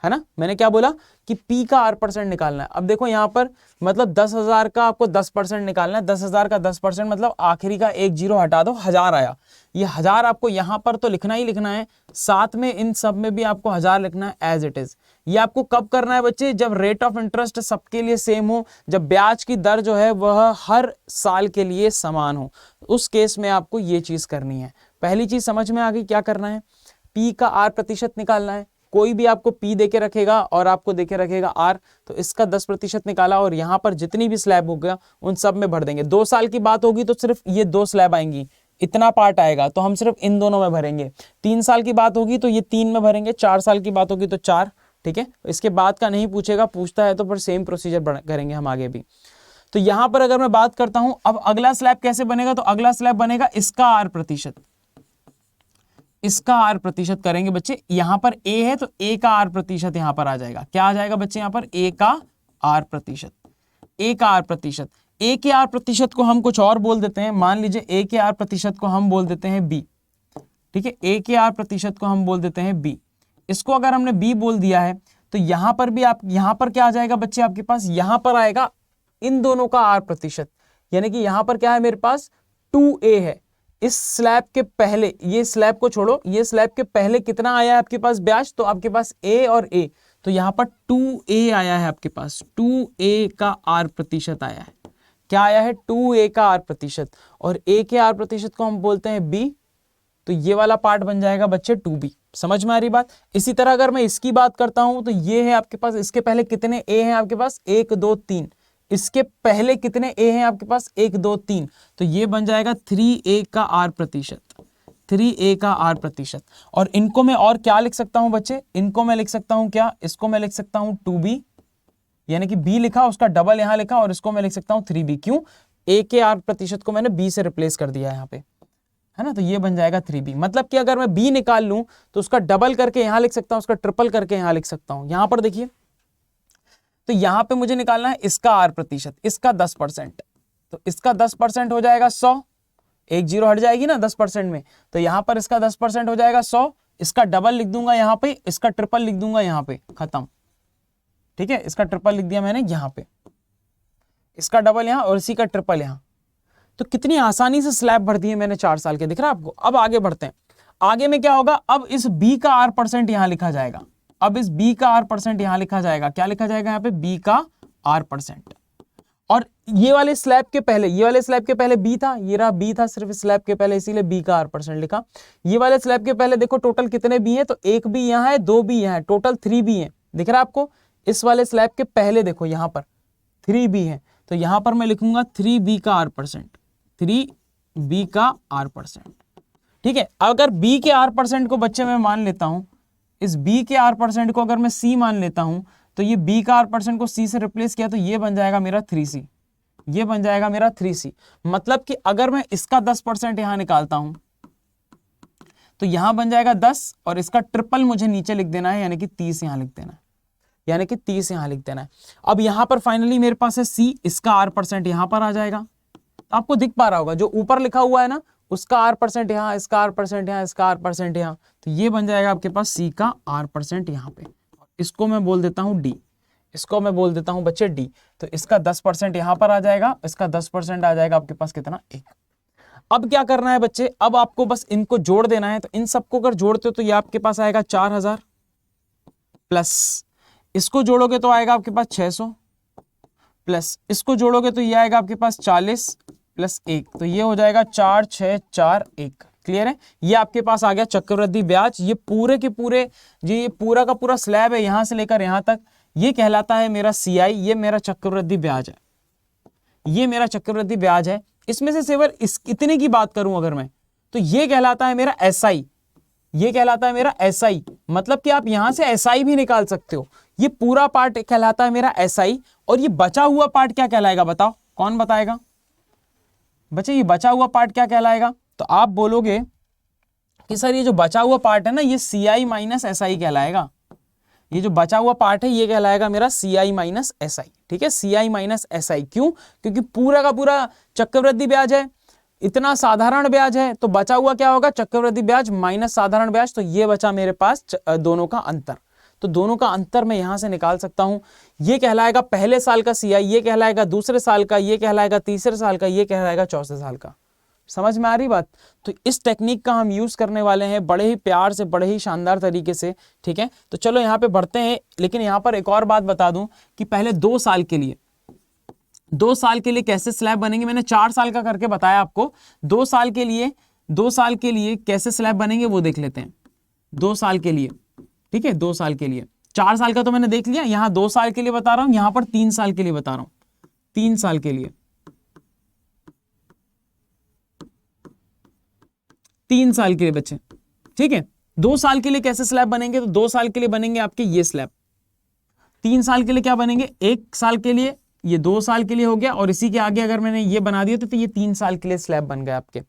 है ना। मैंने क्या बोला कि P का R% निकालना है। अब देखो यहां पर मतलब 10,000 का आपको 10% निकालना है। 10,000 का 10% मतलब आखिरी का एक जीरो हटा दो, 1000 आया। ये 1000 आपको यहां पर तो लिखना ही लिखना है, साथ में इन सब में भी आपको 1000 लिखना है एज इट इज। ये आपको कब करना है बच्चे, जब रेट ऑफ इंटरेस्ट सबके लिए सेम हो, जब ब्याज की दर जो है वह हर साल के लिए समान हो, उस केस में आपको ये चीज करनी है। पहली चीज समझ में आ गई, क्या करना है, P का R% निकालना है। कोई भी आपको P देके रखेगा और आपको देके रखेगा R, तो इसका 10% निकाला और यहां पर जितनी भी स्लैब हो गया उन सब में भर देंगे। 2 साल की बात होगी तो सिर्फ ये 2 स्लैब आएंगी, इतना पार्ट आएगा, तो हम सिर्फ इन दोनों में भरेंगे। 3 साल की बात होगी तो ये 3 में भरेंगे, 4 साल की बात होगी तो 4, ठीक है। इसके बाद का नहीं पूछेगा, पूछता है तो फिर सेम प्रोसीजर करेंगे हम आगे भी। तो यहां पर अगर मैं बात करता हूं, अब अगला स्लैब कैसे बनेगा, तो अगला स्लैब बनेगा इसका R%, इसका R% करेंगे बच्चे। यहां पर A है तो A का R% यहां पर आ जाएगा। क्या आ जाएगा बच्चे यहां पर, A का R%, A का R%। A के R% को हम कुछ और बोल देते हैं, मान लीजिए A के R% को हम बोल देते हैं B, ठीक है। A के R% को हम बोल देते हैं B। इसको अगर हमने B बोल दिया है तो यहां पर भी आप, यहां पर क्या आ जाएगा बच्चे आपके पास, यहां पर आएगा इन दोनों का R%, यानी कि यहां पर क्या है मेरे पास 2A है। इस स्लैब के पहले, ये स्लैब को छोड़ो, ये स्लैब के पहले कितना आया है आपके पास ब्याज, तो आपके पास A और A, तो यहां पर 2A आया है आपके पास, 2A का R% आया है। क्या आया है, 2A का R%, और A के R% को हम बोलते हैं B, तो ये वाला पार्ट बन जाएगा बच्चे 2B। समझ में आ रही बात। इसी तरह अगर मैं इसकी बात करता हूं तो ये है आपके पास, इसके पहले कितने A हैं आपके पास, 1 2 3, इसके पहले कितने A हैं आपके पास, 1 2 3, तो ये बन जाएगा 3A का R%, 3A का R%। और इनको मैं और क्या लिख सकता हूं बच्चे, इनको मैं लिख सकता हूं क्या, इसको मैं लिख सकता हूं 2B, यानी कि B लिखा उसका डबल यहां लिखा, और इसको मैं लिख सकता हूं 3B। क्यों, A के R% को मैंने B से रिप्लेस कर दिया यहां पे, है ना, तो ये बन जाएगा 3B। मतलब कि अगर मैं B निकाल लूं तो उसका डबल करके यहां लिख सकता हूं, उसका ट्रिपल करके यहां लिख सकता हूं। यहां पर देखिए, तो यहां पे मुझे निकालना है इसका R%, इसका 10%, तो इसका 10% हो जाएगा 100, एक जीरो हट जाएगी ना 10% में, तो यहां पर इसका 10% हो जाएगा 100, इसका डबल लिख दूंगा यहां पे, इसका ट्रिपल लिख दूंगा यहां पे, खत्म, ठीक है। इसका ट्रिपल लिख दिया मैंने यहां पे, इसका डबल यहां और इसी का ट्रिपल यहां। तो कितनी आसानी से स्लैब भर दिए मैंने 4 साल के, दिख रहा है आपको। अब आगे बढ़ते हैं, आगे में क्या होगा, अब इस B का R% यहां लिखा जाएगा, अब इस B का R% यहां लिखा जाएगा। क्या लिखा जाएगा यहां पे, B का R%। और ये वाले स्लैब के पहले, ये वाले स्लैब के पहले B था, ये रहा B था सिर्फ स्लैब के पहले, इसीलिए B का R% लिखा। ये वाले स्लैब के पहले देखो टोटल कितने B हैं, तो 1 B यहां है, 2 B यहां है, टोटल 3 B है, दिख रहा है आपको। इस वाले स्लैब के पहले देखो यहां पर 3 B है, तो यहां पर मैं लिखूंगा 3B का R%, 3B का R%, ठीक है। अगर B के R% को बच्चे मैं मान लेता हूं, इस B के R% को अगर मैं C मान लेता हूं, तो ये B का R% को C से रिप्लेस किया तो ये बन जाएगा मेरा 3C, ये बन जाएगा मेरा 3C। मतलब कि अगर मैं इसका 10% यहां निकालता हूं तो यहां बन जाएगा 10, और इसका ट्रिपल मुझे नीचे लिख देना है, यानी कि 30 यहां लिख देना है, यानी कि 30 यहां लिख देना है। अब यहां पर फाइनली मेरे पास है C, इसका R% यहां पर आ जाएगा, तो आपको दिख पा रहा होगा जो ऊपर लिखा हुआ है ना, उसका R% यहां, इसका R% यहां, इसका R% यहां, तो ये बन जाएगा आपके पास C का R% यहां पे। इसको मैं बोल देता हूं D, इसको मैं बोल देता हूं बच्चे D। तो इसका 10% यहां पर आ जाएगा, इसका 10% आ जाएगा आपके पास कितना, 1। अब क्या करना है बच्चे, अब आपको बस इनको जोड़ देना है। तो इन सबको अगर जोड़ते हो तो ये आपके पास आएगा 4000, प्लस इसको जोड़ोगे तो आएगा आपके पास 600, प्लस इसको जोड़ोगे तो ये आएगा आपके पास 40 प्लस 1, तो ये हो जाएगा 4 6 4 1। क्लियर है? ये आपके पास आ गया चक्रवृद्धि ब्याज। ये पूरे के पूरे ये पूरा का पूरा स्लैब है यहां से लेकर यहां तक, ये कहलाता है मेरा CI, ये मेरा चक्रवृद्धि ब्याज है, ये मेरा चक्रवृद्धि ब्याज है। इसमें से सिर्फ इतने की बात करूं अगर मैं, तो ये कहलाता है मेरा SI, ये कहलाता है मेरा SI। मतलब कि आप यहां से SI भी निकाल सकते हो। ये पूरा पार्ट कहलाता है मेरा SI, और ये बचा हुआ पार्ट क्या कहलाएगा बताओ, कौन बताएगा बच्चे? ये बचा हुआ पार्ट क्या कहलाएगा? तो आप बोलोगे कि सर ये जो बचा हुआ पार्ट है ना, ये CI माइनस SI कहलाएगा। ये जो बचा हुआ पार्ट है ये कहलाएगा मेरा CI माइनस SI। ठीक है, CI माइनस SI। क्यों? क्योंकि पूरा का पूरा चक्रवृद्धि ब्याज है, इतना साधारण ब्याज है, तो बचा हुआ क्या होगा? चक्रवृद्धि ब्याज माइनस साधारण ब्याज। तो ये बचा मेरे पास दोनों का अंतर। तो दोनों का अंतर मैं यहां से निकाल सकता हूं। ये कहलाएगा पहले साल का CI, ये कहलाएगा दूसरे साल का, ये कहलाएगा तीसरे साल का, ये कहलाएगा चौथे साल का। समझ में आ रही बात? तो इस टेक्निक का हम यूज करने वाले हैं बड़े ही प्यार से, बड़े ही शानदार तरीके से। ठीक है, तो चलो यहाँ पे बढ़ते हैं। लेकिन यहाँ पर एक और बात बता दूं कि पहले 2 साल के लिए, 2 साल के लिए कैसे स्लैब बनेंगे, मैंने 4 साल का करके बताया आपको। 2 साल के लिए कैसे स्लैब बनेंगे वो देख लेते हैं। 2 साल के लिए, ठीक है, 2 साल के लिए। 4 साल का तो मैंने देख लिया, यहाँ 2 साल के लिए बता रहा हूं, यहाँ पर 3 साल के लिए बता रहा हूं। 3 साल के लिए, 3 साल के लिए बच्चे। ठीक है, 2 साल के लिए कैसे स्लैब बनेंगे? तो 2 साल के लिए बनेंगे आपके ये स्लैब। 3 साल के लिए क्या बनेंगे? 1 साल के लिए, ये 2 साल के लिए हो गया, और इसी के आगे अगर मैंने ये बना दिया तो ये 3 साल के लिए स्लैब बन गए आपके।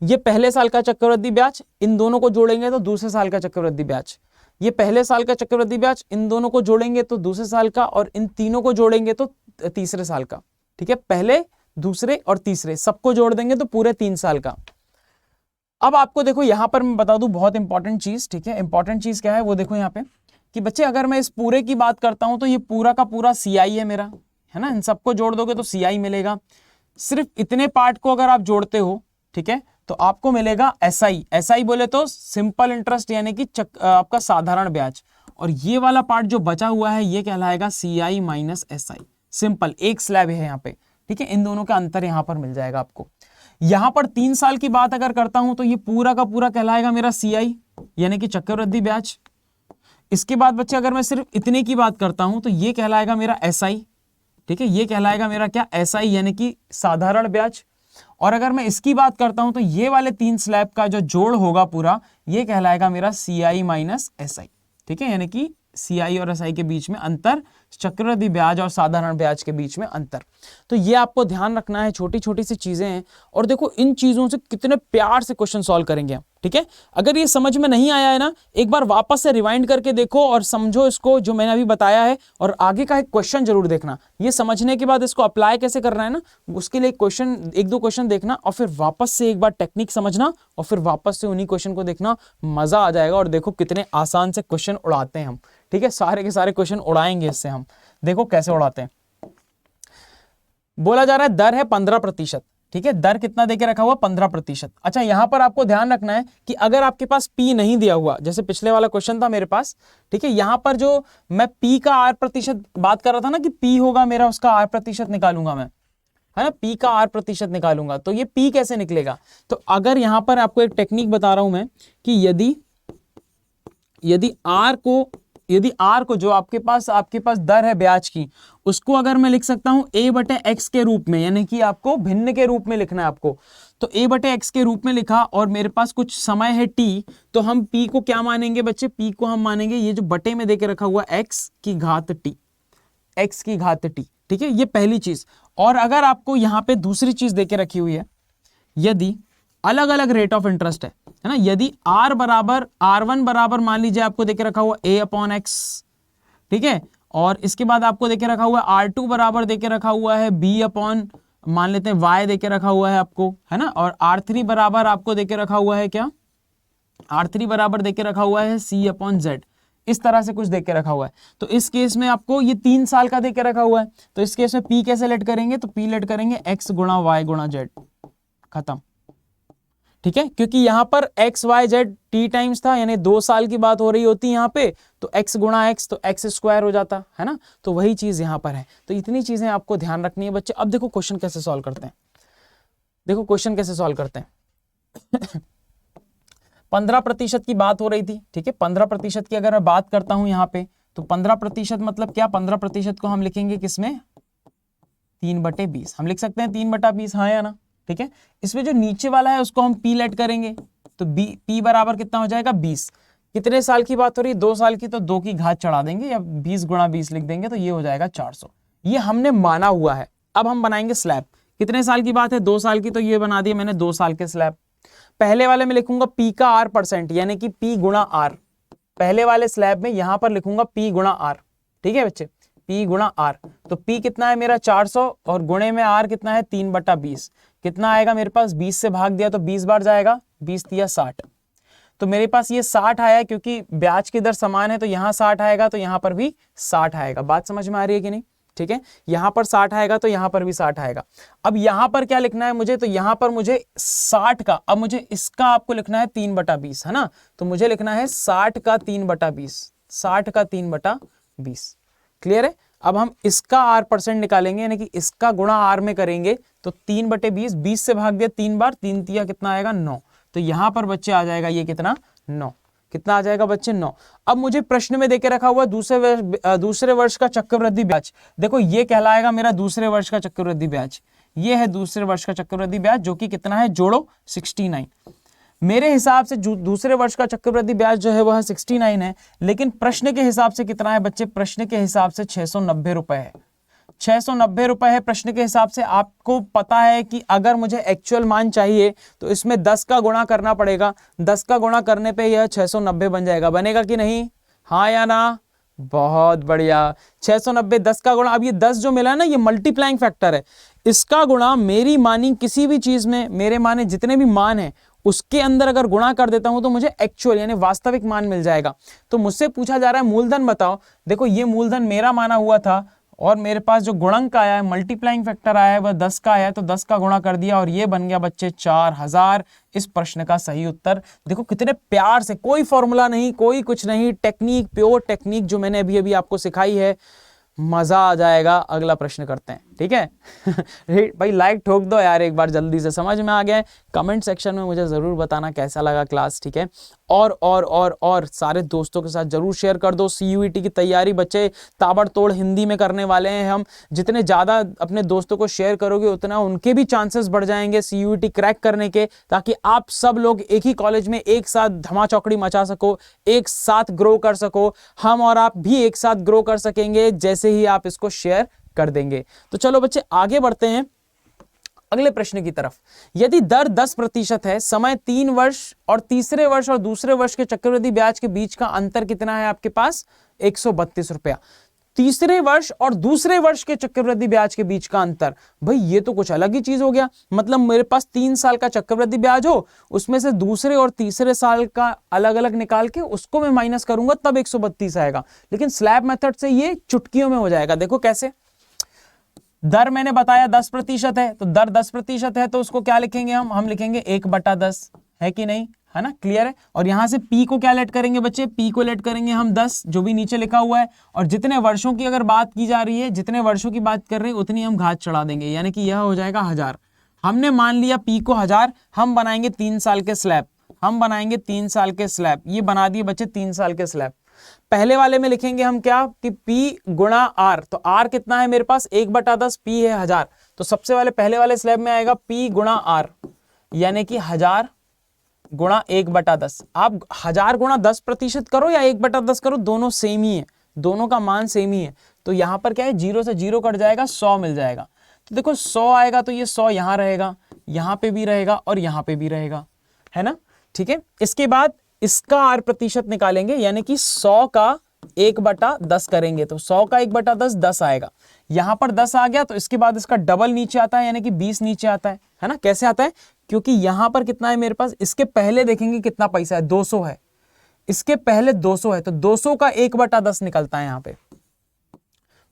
ये पहले साल का चक्रवृद्धि ब्याज, इन दोनों को जोड़ेंगे तो दूसरे साल का चक्रवृद्धि ब्याज। ये पहले साल का चक्रवृद्धि ब्याज, इन दोनों को जोड़ेंगे तो दूसरे साल का, और इन तीनों को जोड़ेंगे तो तीसरे साल का। ठीक है, पहले, दूसरे और तीसरे सबको जोड़ देंगे तो पूरे 3 साल का। अब आपको देखो यहां पर मैं बता दूं बहुत इंपॉर्टेंट चीज। ठीक है, इंपॉर्टेंट चीज क्या है वो देखो यहाँ पे कि बच्चे अगर मैं इस पूरे की बात करता हूं तो ये पूरा का पूरा CI है मेरा, है ना। इन सबको जोड़ दोगे तो CI मिलेगा। सिर्फ इतने पार्ट को अगर आप जोड़ते हो, ठीक है, तो आपको मिलेगा SI। SI बोले तो सिंपल इंटरेस्ट, यानी कि आपका साधारण ब्याज। और ये वाला पार्ट जो बचा हुआ है ये कहलाएगा CI माइनस SI। सिंपल एक स्लैब है यहाँ पे। ठीक है, इन दोनों का अंतर यहाँ पर मिल जाएगा आपको। यहां पर 3 साल की बात अगर करता हूं तो ये पूरा का पूरा कहलाएगा मेरा CI, यानी कि चक्रवृद्धि ब्याज। इसके बाद बच्चे अगर मैं सिर्फ इतने की बात करता हूं तो ये कहलाएगा मेरा SI। ठीक है, ये कहलाएगा मेरा क्या? SI, यानी कि साधारण ब्याज। और अगर मैं इसकी बात करता हूं तो ये वाले 3 स्लैब का जो जोड़ होगा पूरा, ये कहलाएगा मेरा CI माइनस SI। ठीक है, यानी कि CI और SI के बीच में अंतर, चक्रवृद्धि ब्याज और साधारण ब्याज के बीच में अंतर। तो ये आपको ध्यान रखना है, छोटी छोटी सी चीजें हैं। और देखो इन चीजों से कितने प्यार से क्वेश्चन सॉल्व करेंगे हम। ठीक है, अगर ये समझ में नहीं आया है ना, एक बार वापस से रिवाइंड करके देखो और समझो इसको जो मैंने अभी बताया है, और आगे का एक क्वेश्चन जरूर देखना। ये समझने के बाद इसको अप्लाई कैसे करना है ना, उसके लिए क्वेश्चन, 1-2 क्वेश्चन देखना, और फिर वापस से एक बार टेक्निक समझना, और फिर वापस से उन्हीं क्वेश्चन को देखना। मजा आ जाएगा। और देखो कितने आसान से क्वेश्चन उड़ाते हैं हम। ठीक है, सारे के सारे क्वेश्चन उड़ाएंगे इससे हम। देखो कैसे उड़ाते हैं। बोला जा रहा है दर है 15%। ठीक है, दर कितना देके रखा हुआ? 15%। अच्छा, यहां पर आपको ध्यान रखना है कि अगर आपके पास P नहीं दिया हुआ, जैसे पिछले वाला क्वेश्चन था मेरे पास, ठीक है, यहां पर जो मैं P का R% बात कर रहा था ना कि P होगा मेरा, उसका R% निकालूंगा मैं, है ना, P का R% निकालूंगा। तो ये P कैसे निकलेगा? तो अगर यहां पर आपको एक टेक्निक बता रहा हूं मैं कि यदि R को जो आपके पास दर है ब्याज की, उसको अगर मैं लिख सकता हूं A/X के रूप में, यानी कि आपको भिन्न के रूप में लिखना है आपको। तो A/X के रूप में लिखा, और मेरे पास कुछ समय है T, तो हम P को क्या मानेंगे बच्चे? P को हम मानेंगे ये जो बटे में देके रखा हुआ x की घात t, x की घात t। ठीक है, ये पहली चीज। और अगर आपको यहाँ पे दूसरी चीज देके रखी हुई है, यदि अलग अलग रेट ऑफ इंटरेस्ट है ना, यदि R1 बराबर मान लीजिए आपको देके रखा हुआ A/X, ठीक है, और इसके बाद आपको देके रखा हुआ है R2 बराबर देके रखा हुआ है मान लेते हैं Y देके रखा हुआ है आपको, है ना, और R3 बराबर आपको देके रखा हुआ है क्या? R3 बराबर देके रखा हुआ है C/Z। इस तरह से कुछ देके रखा हुआ है। तो इस केस में आपको ये 3 साल का देके रखा हुआ है, तो इस केस में P कैसे लेट करेंगे? तो P लेट करेंगे X गुणा Y गुणा Z, खत्म। ठीक है, क्योंकि यहां पर x y z t times था, यानी 2 साल की बात हो रही होती है यहाँ पे, तो x गुणा x तो x² हो जाता है ना। तो वही चीज यहां पर है। तो इतनी चीजें आपको ध्यान रखनी है बच्चे। अब देखो क्वेश्चन कैसे सॉल्व करते हैं। देखो क्वेश्चन कैसे सॉल्व करते हैं। 15% की बात हो रही थी, ठीक है। 15% की अगर मैं बात करता हूं यहाँ पे, तो 15% मतलब क्या, 15% को हम लिखेंगे किसमें, 3/20 हम लिख सकते हैं, 3/20, हाँ या ना, ठीक है। इसमें जो नीचे वाला है उसको हम पी लेट करेंगे, तो पी बराबर कितना हो जाएगा, 20। कितने साल की बात हो रही है, 2 साल की, तो 2 की घात चढ़ा देंगे या 20 × 20 लिख देंगे, तो ये हो जाएगा 400। ये हमने माना हुआ है। अब हम बनाएंगे स्लैब। कितने साल की बात है, 2 साल की, तो ये बना दिया मैंने 2 साल के स्लैब। पहले वाले में लिखूंगा पी का R%, यानी कि P × R। पहले वाले स्लैब में यहां पर लिखूंगा P × R, ठीक है बच्चे, P × R। तो P कितना है मेरा 400 और गुणे में R कितना है 3/20। कितना आएगा मेरे पास, 20 से भाग दिया तो 20 बार जाएगा, 20 × 60। तो मेरे पास ये 60 आया, क्योंकि ब्याज की दर समान है तो यहाँ 60 आएगा, तो यहाँ पर भी 60 आएगा। बात समझ में आ रही है कि नहीं, ठीक है। यहाँ पर 60 आएगा तो यहाँ पर भी 60 आएगा। अब यहाँ पर क्या लिखना है मुझे, तो यहाँ पर मुझे 60 का, अब मुझे इसका आपको लिखना है 3/20, है ना। तो मुझे लिखना है 60 का 3/20, 60 का 3/20, क्लियर है। अब हम इसका R% निकालेंगे, यानी कि इसका गुणा R में करेंगे, तो 3/20, 20 से भाग दिया 3 बार, 3 × 3 कितना आएगा, 9। तो यहां पर बच्चे आ जाएगा ये कितना, 9। कितना आ जाएगा बच्चे, 9। अब मुझे प्रश्न में देके रखा हुआ दूसरे वर्ष का चक्रवृद्धि ब्याज। देखो ये कहलाएगा मेरा दूसरे वर्ष का चक्रवृद्धि ब्याज। ये है दूसरे वर्ष का चक्रवृद्धि ब्याज, जो कि कितना है, जोड़ो 69। मेरे हिसाब से दूसरे वर्ष का चक्रवृद्धि ब्याज जो है वह 69 है, लेकिन प्रश्न के हिसाब से कितना है बच्चे, प्रश्न के हिसाब से 690 रुपए है। 690 रुपए है प्रश्न के हिसाब से। आपको पता है कि अगर मुझे एक्चुअल मान चाहिए तो इसमें 10 का गुणा करना पड़ेगा। 10 का गुणा करने पे यह 690 बन जाएगा। बनेगा कि नहीं, हाँ या ना, बहुत बढ़िया। 690 10 का गुणा, अब ये 10 जो मिला है ना, ये मल्टीप्लाइंग फैक्टर है। इसका गुणा मेरी मानी किसी भी चीज में, मेरे माने जितने भी मान है उसके अंदर अगर गुणा कर देता हूं तो मुझे एक्चुअल यानी वास्तविक मान मिल जाएगा। तो मुझसे पूछा जा रहा है मूलधन बताओ। देखो ये मूलधन मेरा माना हुआ था और मेरे पास जो गुणक आया है, मल्टीप्लाइंग फैक्टर आया है, वह 10 का आया है, तो 10 का गुणा कर दिया और ये बन गया बच्चे 4000। इस प्रश्न का सही उत्तर। देखो कितने प्यार से, कोई फॉर्मूला नहीं, कोई कुछ नहीं, टेक्निक, प्योर टेक्निक जो मैंने अभी अभी आपको सिखाई है। मजा आ जाएगा। अगला प्रश्न करते हैं, ठीक है। भाई लाइक ठोक दो यार एक बार, जल्दी से। समझ में आ गया है? कमेंट सेक्शन में मुझे जरूर बताना कैसा लगा क्लास, ठीक है। और सारे दोस्तों के साथ जरूर शेयर कर दो। CUET की तैयारी बच्चे ताबड़तोड़ हिंदी में करने वाले हैं हम। जितने ज्यादा अपने दोस्तों को शेयर करोगे उतना उनके भी चांसेस बढ़ जाएंगे CUET क्रैक करने के, ताकि आप सब लोग एक ही कॉलेज में एक साथ धमाचौकड़ी मचा सको, एक साथ ग्रो कर सको। हम और आप भी एक साथ ग्रो कर सकेंगे जैसे ही आप इसको शेयर कर देंगे। तो चलो बच्चे आगे बढ़ते हैं अगले प्रश्न की तरफ। यदि दर 10% है, समय 3 वर्ष और तीसरे वर्ष और दूसरे वर्ष के चक्रवृद्धि ब्याज के बीच का अंतर कितना है आपके पास, 132 रुपया। तीसरे वर्ष और दूसरे वर्ष के चक्रवृद्धि ब्याज के बीच का अंतर, भाई ये तो कुछ अलग ही चीज हो गया। मतलब मेरे पास 3 साल का चक्रवृद्धि ब्याज हो, उसमें से दूसरे और तीसरे साल का अलग अलग निकाल के उसको मैं माइनस करूंगा तब 132 आएगा। लेकिन स्लैब मेथड से ये चुटकियों में हो जाएगा। देखो कैसे, दर मैंने बताया 10% है, तो दर 10% है तो उसको क्या लिखेंगे हम लिखेंगे 1/10, है कि नहीं, है ना, क्लियर है। और यहां से P को क्या लेट करेंगे बच्चे, P को लेट करेंगे हम 10, जो भी नीचे लिखा हुआ है। और जितने वर्षों की अगर बात की जा रही है, जितने वर्षों की बात कर रहे हैं उतनी हम घात चढ़ा देंगे, यानी कि यह हो जाएगा 1000। हमने मान लिया P को 1000। हम बनाएंगे 3 साल के स्लैब, हम बनाएंगे 3 साल के स्लैब। ये बना दिए बच्चे 3 साल के स्लैब। पहले वाले में लिखेंगे हम क्या कि P गुणा R, तो R कितना है मेरे पास 1/10, P है 1000। तो सबसे वाले पहले वाले स्लैब में आएगा P गुणा R, यानी कि 1000 गुणा 1/10। आप 1000 गुणा 10% करो या 1/10 करो, दोनों सेम ही है, दोनों का मान सेम ही है। तो यहां पर क्या है, 0 से 0 कट जाएगा, 100 मिल जाएगा। तो देखो 100 आएगा तो ये 100 यहां रहेगा, यहां पे भी रहेगा और यहां पे भी रहेगा, है ना, ठीक है। इसके बाद इसका R% निकालेंगे, यानी कि 100 का 1/10 करेंगे, तो 100 का 1/10 10 आएगा। यहां पर 10 आ गया तो इसके बाद इसका डबल नीचे आता है, यानी कि 20 नीचे आता है ना। कैसे आता है, क्योंकि यहां पर कितना है मेरे पास, इसके पहले देखेंगे कितना पैसा है, 200 है, इसके पहले 200 है, तो 200 का 1/10 निकलता है। यहां पे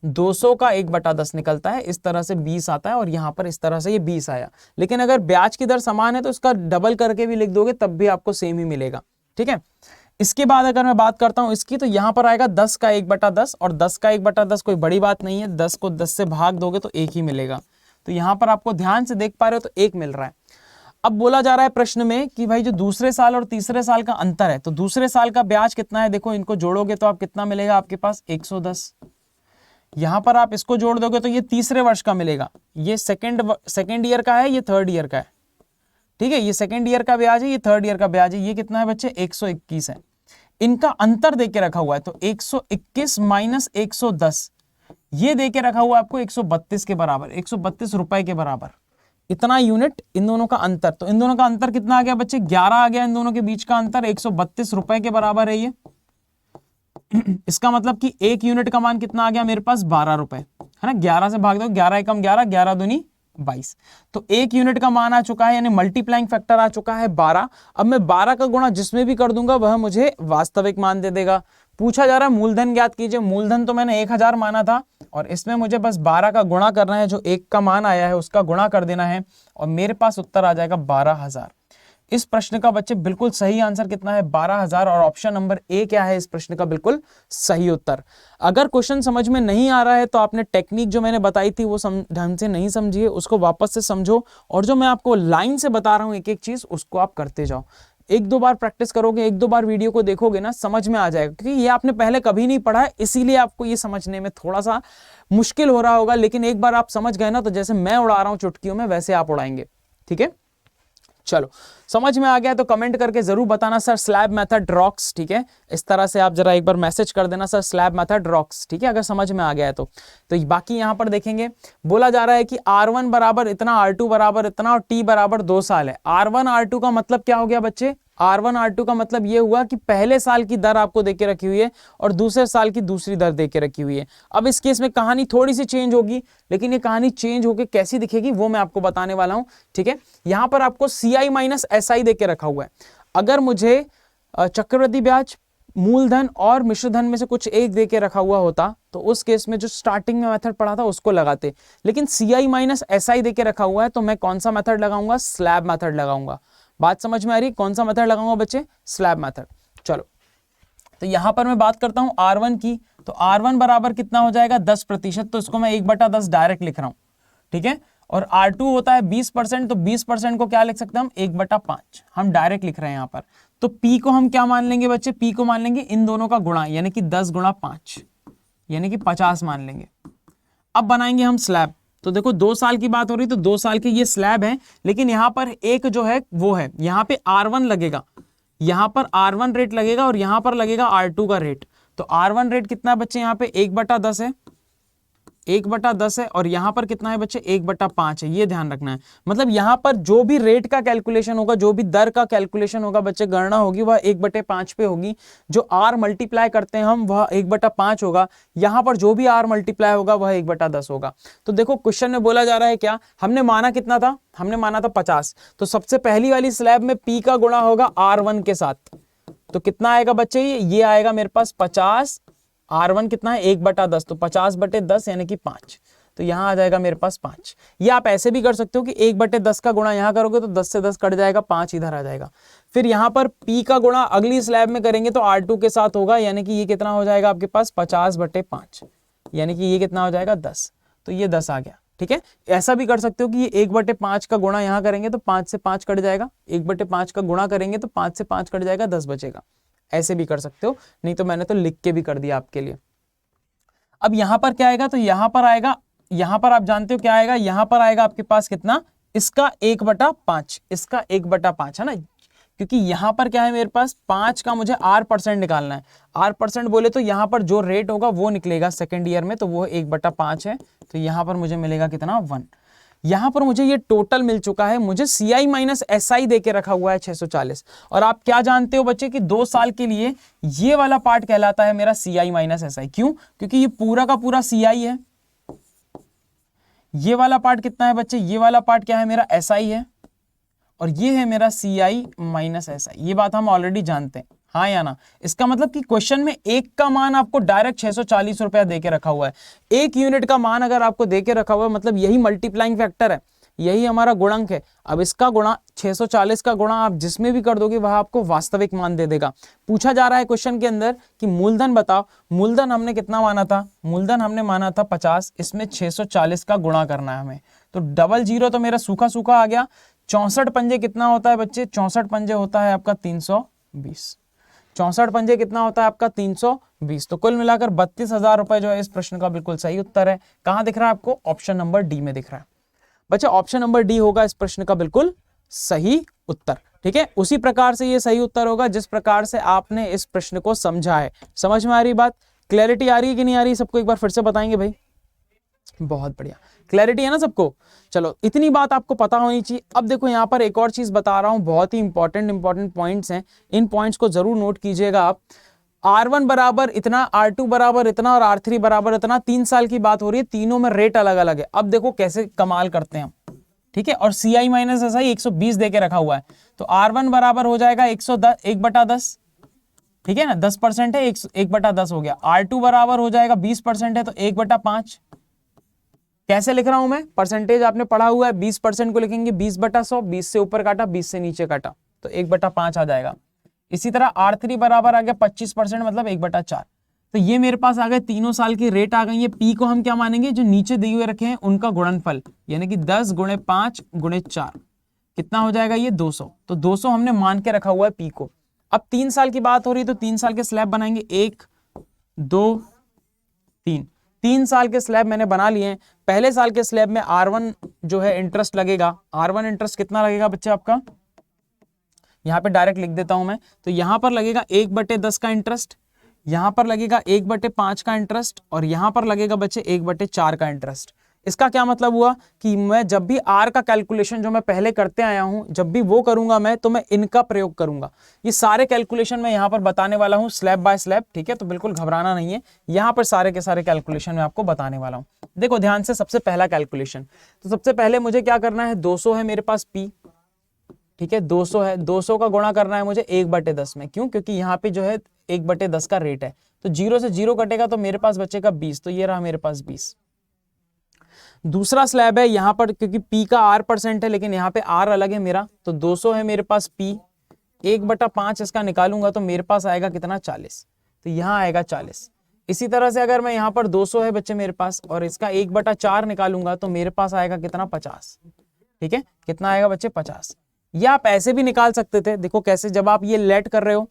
200 का 1/10 निकलता है, इस तरह से 20 आता है और यहां पर इस तरह से ये 20 आया। लेकिन अगर ब्याज की दर समान है तो इसका डबल करके भी लिख दोगे तब भी आपको सेम ही मिलेगा, ठीक है। इसके बाद अगर मैं बात करता हूं इसकी, तो यहां पर आएगा 10 का 1/10, और 10 का 1/10 कोई बड़ी बात नहीं है, 10 को 10 से भाग दोगे तो 1 ही मिलेगा। तो यहां पर आपको ध्यान से देख पा रहे हो तो 1 मिल रहा है। अब बोला जा रहा है प्रश्न में कि भाई जो दूसरे साल और तीसरे साल का अंतर है, तो दूसरे साल का ब्याज कितना है, देखो इनको जोड़ोगे तो आप कितना मिलेगा आपके पास 110। यहां पर आप इसको जोड़ दोगे तो ये तीसरे वर्ष का मिलेगा, ये सेकेंड ईयर का है, ये थर्ड ईयर का है, ठीक है, ये सेकेंड ईयर का ब्याज है, ये थर्ड ईयर का ब्याज है। ये कितना है बच्चे 121 है। इनका अंतर देके रखा हुआ है, तो 121 माइनस 110 ये देके रखा हुआ है आपको 132 के बराबर, 132 रुपए के बराबर, इतना यूनिट इन दोनों का अंतर। तो इन दोनों का अंतर कितना आ गया बच्चे 11 आ गया, इन दोनों के बीच का अंतर 132 रुपए के बराबर है ये। इसका मतलब कि एक यूनिट का मान कितना आ गया मेरे पास 12 रुपए, है ना, 11 से भाग दो, 11 एकम 11, 11 दूनी 22, तो एक यूनिट का मान आ चुका है, यानी मल्टीप्लाइंग फैक्टर आ चुका है 12। अब मैं 12 का गुणा जिसमें भी कर दूंगा वह मुझे वास्तविक मान दे देगा। पूछा जा रहा है मूलधन ज्ञात कीजिए, मूलधन तो मैंने 1000 माना था और इसमें मुझे बस 12 का गुणा करना है, जो एक का मान आया है उसका गुणा कर देना है और मेरे पास उत्तर आ जाएगा 12,000। इस प्रश्न का बच्चे बिल्कुल सही आंसर कितना है 12,000 और ऑप्शन नंबर ए क्या है इस प्रश्न का बिल्कुल सही उत्तर। अगर क्वेश्चन समझ में नहीं आ रहा है तो आपने टेक्निक जो मैंने बताई थी वो ढंग से नहीं समझी है, उसको वापस से समझो और जो मैं आपको लाइन से बता रहा हूं एक एक चीज उसको आप करते जाओ। एक दो बार प्रैक्टिस करोगे, एक दो बार वीडियो को देखोगे ना, समझ में आ जाएगा, क्योंकि ये आपने पहले कभी नहीं पढ़ा है इसीलिए आपको ये समझने में थोड़ा सा मुश्किल हो रहा होगा, लेकिन एक बार आप समझ गए ना तो जैसे मैं उड़ा रहा हूं चुटकियों में वैसे आप उड़ाएंगे। ठीक है, चलो समझ में आ गया तो कमेंट करके जरूर बताना सर स्लैब मेथड रॉक्स। ठीक है, इस तरह से आप जरा एक बार मैसेज कर देना सर स्लैब मेथड रॉक्स। ठीक है, अगर समझ में आ गया है तो बाकी यहां पर देखेंगे बोला जा रहा है कि R1 बराबर इतना, R2 बराबर इतना और T बराबर 2 साल है। R1 R2 का मतलब क्या हो गया बच्चे, R1 R2 का मतलब ये हुआ कि पहले साल की दर आपको देके रखी हुई है और दूसरे साल की दूसरी दर देके रखी हुई है। अब इस केस में कहानी थोड़ी सी चेंज होगी, लेकिन ये कहानी चेंज होकर कैसी दिखेगी वो मैं आपको बताने वाला हूं। ठीक है, यहां पर आपको CI माइनस SI देके रखा हुआ है। अगर मुझे चक्रवृद्धि ब्याज, मूलधन और मिश्रधन में से कुछ एक देके रखा हुआ होता तो उस केस में जो स्टार्टिंग में मेथड पढ़ा था उसको लगाते, लेकिन CI माइनस SI देके रखा हुआ है तो मैं कौन सा मेथड लगाऊंगा, स्लैब मेथड लगाऊंगा। बात समझ में आ रही, कौन सा मेथड लगाऊंगा बच्चे, स्लैब मेथड। चलो तो यहां पर मैं बात करता हूं R1 की, तो R1 बराबर कितना हो जाएगा 10%, तो इसको मैं 1/10 डायरेक्ट लिख रहा हूं। ठीक है, और R2 होता है 20%, तो 20% को क्या लिख सकते हैं हम 1/5, हम डायरेक्ट लिख रहे हैं यहां पर। तो P को हम क्या मान लेंगे बच्चे, P को मान लेंगे इन दोनों का गुणा, यानी कि 10 गुणा 5 यानी कि 50 मान लेंगे। अब बनाएंगे हम स्लैब, तो देखो 2 साल की बात हो रही तो 2 साल के ये स्लैब है, लेकिन यहां पर एक जो है वो है, यहां पे R1 लगेगा, यहां पर R1 रेट लगेगा और यहां पर लगेगा R2 का रेट। तो R1 रेट कितना है बच्चे, यहां पे 1/10 है, 1/10 है और यहां पर कितना है बच्चे 1/5 है, ये ध्यान रखना है। मतलब यहां पर जो भी रेट का कैलकुलेशन होगा, जो भी दर का कैलकुलेशन होगा बच्चे, गणना होगी वह 1/5 पे होगी। जो R मल्टीप्लाई करते हैं हम वह 1/5 होगा, यहां पर जो भी R मल्टीप्लाई होगा वह 1/10 होगा। तो देखो क्वेश्चन में बोला जा रहा है क्या, हमने माना कितना था, हमने माना था 50, तो सबसे पहली वाली स्लैब में P का गुणा होगा R1 के साथ, तो कितना आएगा बच्चे, ये आएगा मेरे पास 50, R1 कितना है 1/10, तो 50/10 यानी कि 5, तो यहां आ जाएगा मेरे पास 5। ये आप ऐसे भी कर सकते हो कि 1/10 का गुणा यहां करोगे तो 10 से 10 कट जाएगा, 5 इधर आ जाएगा। फिर यहां पर P का गुणा अगली स्लैब में करेंगे तो R2 के साथ होगा, यानी कि ये कितना हो जाएगा आपके पास 50/5, यानी कि ये कितना हो जाएगा 10, तो ये 10 आ गया। ठीक है, ऐसा भी कर सकते हो कि ये 1/5 का गुणा यहां करेंगे तो 5 से 5 कट जाएगा, 1/5 का गुणा करेंगे तो 5 से 5 कट जाएगा, 10 बचेगा। ऐसे भी कर सकते हो, नहीं तो मैंने तो लिख के भी कर दिया आपके लिए। अब यहां पर क्या आएगा, तो यहां पर आएगा, यहां पर आप जानते हो क्या आएगा, यहां पर आएगा आपके पास कितना, इसका 1/5, इसका 1/5 है ना, क्योंकि यहां पर क्या है मेरे पास 5 का मुझे R% निकालना है। R% बोले तो यहां पर जो रेट होगा वो निकलेगा सेकेंड ईयर में, तो वो 1/5 है, तो यहां पर मुझे मिलेगा कितना 1। यहां पर मुझे ये टोटल मिल चुका है, मुझे CI माइनस SI देके रखा हुआ है 640। और आप क्या जानते हो बच्चे कि 2 साल के लिए ये वाला पार्ट कहलाता है मेरा CI माइनस SI। क्यों, क्योंकि ये पूरा का पूरा CI है, ये वाला पार्ट कितना है बच्चे, ये वाला पार्ट क्या है मेरा SI है, और ये है मेरा CI माइनस SI। ये बात हम ऑलरेडी जानते हैं, हाँ या ना। इसका मतलब कि क्वेश्चन में एक का मान आपको डायरेक्ट 640 रुपया देके रखा हुआ है। एक यूनिट का मान अगर आपको देके रखा हुआ है, मतलब यही मल्टीप्लाइंग फैक्टर है, यही हमारा गुणक है। अब इसका गुणा 640 का गुणा आप जिसमें भी कर दोगे वह आपको वास्तविक मान दे देगा। पूछा जा रहा है क्वेश्चन के अंदर कि मूलधन बताओ, मूलधन हमने कितना माना था, मूलधन हमने माना था 50, इसमें 640 का गुणा करना है हमें, तो 00 तो मेरा सूखा सूखा आ गया, 64 पंजे कितना होता है बच्चे? 64 पंजे होता है आपका 320। 64 पंजे कितना होता है आपका? 320। तो कुल मिलाकर 32,000 रुपए जो है इस प्रश्न का बिल्कुल सही उत्तर है। कहां दिख रहा है आपको? ऑप्शन नंबर डी में दिख रहा है बच्चा। ऑप्शन नंबर डी होगा इस प्रश्न का बिल्कुल सही उत्तर। ठीक है, उसी प्रकार से ये सही उत्तर होगा जिस प्रकार से आपने इस प्रश्न को समझा है। समझ में आ रही बात? क्लैरिटी आ रही है कि नहीं आ रही? सबको एक बार फिर से बताएंगे भाई। बहुत बढ़िया, क्लैरिटी है ना सबको? चलो, इतनी बात आपको पता होनी चाहिए। अब देखो यहाँ पर एक और चीज बता रहा हूं, बहुत ही इंपॉर्टेंट पॉइंट्स हैं। इन पॉइंट्स को जरूर नोट कीजिएगा आप। R1 बराबर इतना, R2 बराबर इतना और R3 बराबर इतना, 3 साल की बात हो रही है, तीनों में रेट अलग अलग है। अब देखो कैसे कमाल करते हैं हम। ठीक है, और CI माइनस SI 120 देके रखा हुआ है, तो R1 बराबर हो जाएगा 110, 1/10। ठीक है ना, 10% है, 1/10 हो गया। R2 बराबर हो जाएगा 20% है, तो 1/5। कैसे लिख रहा हूं मैं? परसेंटेज आपने पढ़ा हुआ है, 20% को लिखेंगे 20/100, 20 से ऊपर काटा, 20 से नीचे काटा, तो 1/5 आ जाएगा। इसी तरह R3 बराबर आ गया 25%, मतलब 1/4। तो ये मेरे पास आ गए तीनों साल की रेट आ गई है। पी को हम क्या मानेंगे? जो नीचे दिए हुए रखे हैं उनका गुणनफल, यानी कि 10 × 5 × 4 कितना हो जाएगा? ये 200। तो 200 हमने मान के रखा हुआ है पी को। अब 3 साल की बात हो रही है, तो 3 साल के स्लैब बनाएंगे, 1 2 3। 3 साल के स्लैब मैंने बना लिए हैं। पहले साल के स्लैब में R1 जो है इंटरेस्ट लगेगा। R1 इंटरेस्ट कितना लगेगा बच्चे आपका? यहां पे डायरेक्ट लिख देता हूं मैं। तो यहां पर लगेगा 1/10 का इंटरेस्ट, यहां पर लगेगा 1/5 का इंटरेस्ट, और यहां पर लगेगा बच्चे 1/4 का इंटरेस्ट। इसका क्या मतलब हुआ कि मैं जब भी आर का कैलकुलेशन जो मैं पहले करते आया हूं, जब भी वो करूंगा मैं, तो मैं इनका प्रयोग करूंगा। ये सारे कैलकुलेशन मैं यहां पर बताने वाला हूं स्लैब बाय स्लैब। ठीक है, तो बिल्कुल घबराना नहीं है, यहां पर सारे के सारे कैलकुलेशन मैं आपको बताने वाला हूं। देखो ध्यान से, सबसे पहला कैलकुलेशन, तो सबसे पहले मुझे क्या करना है? 200 है मेरे पास पी। ठीक है, 200 है, 200 का गुणा करना है मुझे 1/10 में। क्यों? क्योंकि यहाँ पे जो है 1/10 का रेट है, तो 0 से 0 कटेगा तो मेरे पास बचेगा 20, तो ये रहा मेरे पास 20। दूसरा स्लैब है यहाँ पर, क्योंकि पी का R% है, लेकिन यहाँ पे R अलग है मेरा, तो 200 है मेरे पास पी, 1/5 इसका निकालूंगा तो मेरे पास आएगा कितना? 40। तो यहाँ आएगा 40। इसी तरह से अगर मैं यहाँ पर 200 है बच्चे मेरे पास, और इसका 1/4 निकालूंगा तो मेरे पास आएगा कितना? 50। ठीक है, कितना आएगा बच्चे? 50। या आप ऐसे भी निकाल सकते थे, देखो कैसे, जब आप ये लेट कर रहे हो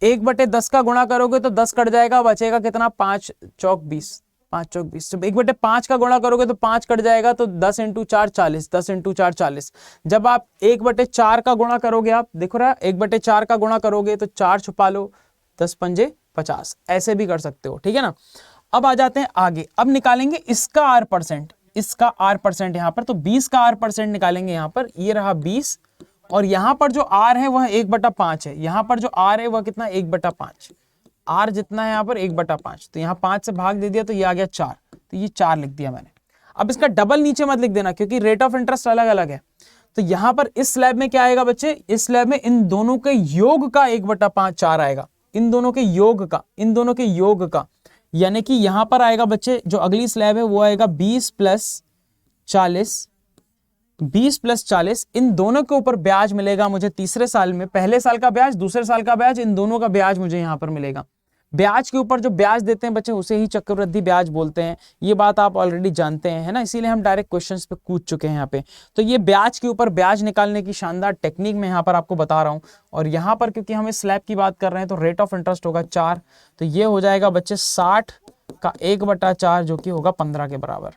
1/10 का गुणा करोगे तो 10 कट जाएगा, बचेगा कितना? 5 चौक 20, 5 चौक 20। जब 1/5 का गुणा करोगे तो 5 कट जाएगा, तो 10 × 4 40, 10 × 4 40। जब आप 1/4 का गुणा करोगे, आप देखो रहा, 1/4 का गुणा करोगे तो 4 छुपा लो, 10 पंजे 50, ऐसे भी कर सकते हो। ठीक है ना। अब आ जाते हैं आगे, अब निकालेंगे इसका R%, इसका R% यहाँ पर, तो 20 का R% निकालेंगे यहाँ पर, ये रहा 20, और यहां पर जो R है वह 1/5 है, यहां पर जो R है वह कितना? 1/5। R जितना है यहाँ पर 1/5, तो यहाँ 5 से भाग दे दिया तो ये आ गया 4, तो ये 4 लिख दिया मैंने। अब इसका डबल नीचे मत लिख देना, क्योंकि रेट ऑफ इंटरेस्ट अलग अलग है। तो यहां पर इस स्लैब में क्या आएगा बच्चे? इस स्लैब में इन दोनों के योग का 1/5 4 आएगा, इन दोनों के योग का, इन दोनों के योग का, यानी कि यहां पर आएगा बच्चे, जो अगली स्लैब है वो आएगा 20 + 40, 20 + 40। इन दोनों के ऊपर ब्याज मिलेगा मुझे तीसरे साल में, पहले साल का ब्याज, दूसरे साल का ब्याज, इन दोनों का ब्याज मुझे यहां पर मिलेगा। ब्याज के ऊपर जो ब्याज देते हैं बच्चे, उसे ही चक्रवृद्धि ब्याज बोलते हैं। ये बात आप ऑलरेडी जानते हैं, है ना, इसीलिए हम डायरेक्ट क्वेश्चंस पे कूद चुके हैं यहाँ पे। तो ये ब्याज के ऊपर ब्याज निकालने की शानदार टेक्निक मैं यहाँ पर आपको बता रहा हूँ। और यहाँ पर क्योंकि हम इस स्लैब की बात कर रहे हैं, तो रेट ऑफ इंटरेस्ट होगा 4, तो ये हो जाएगा बच्चे 60 का 1/4, जो कि होगा 15 के बराबर।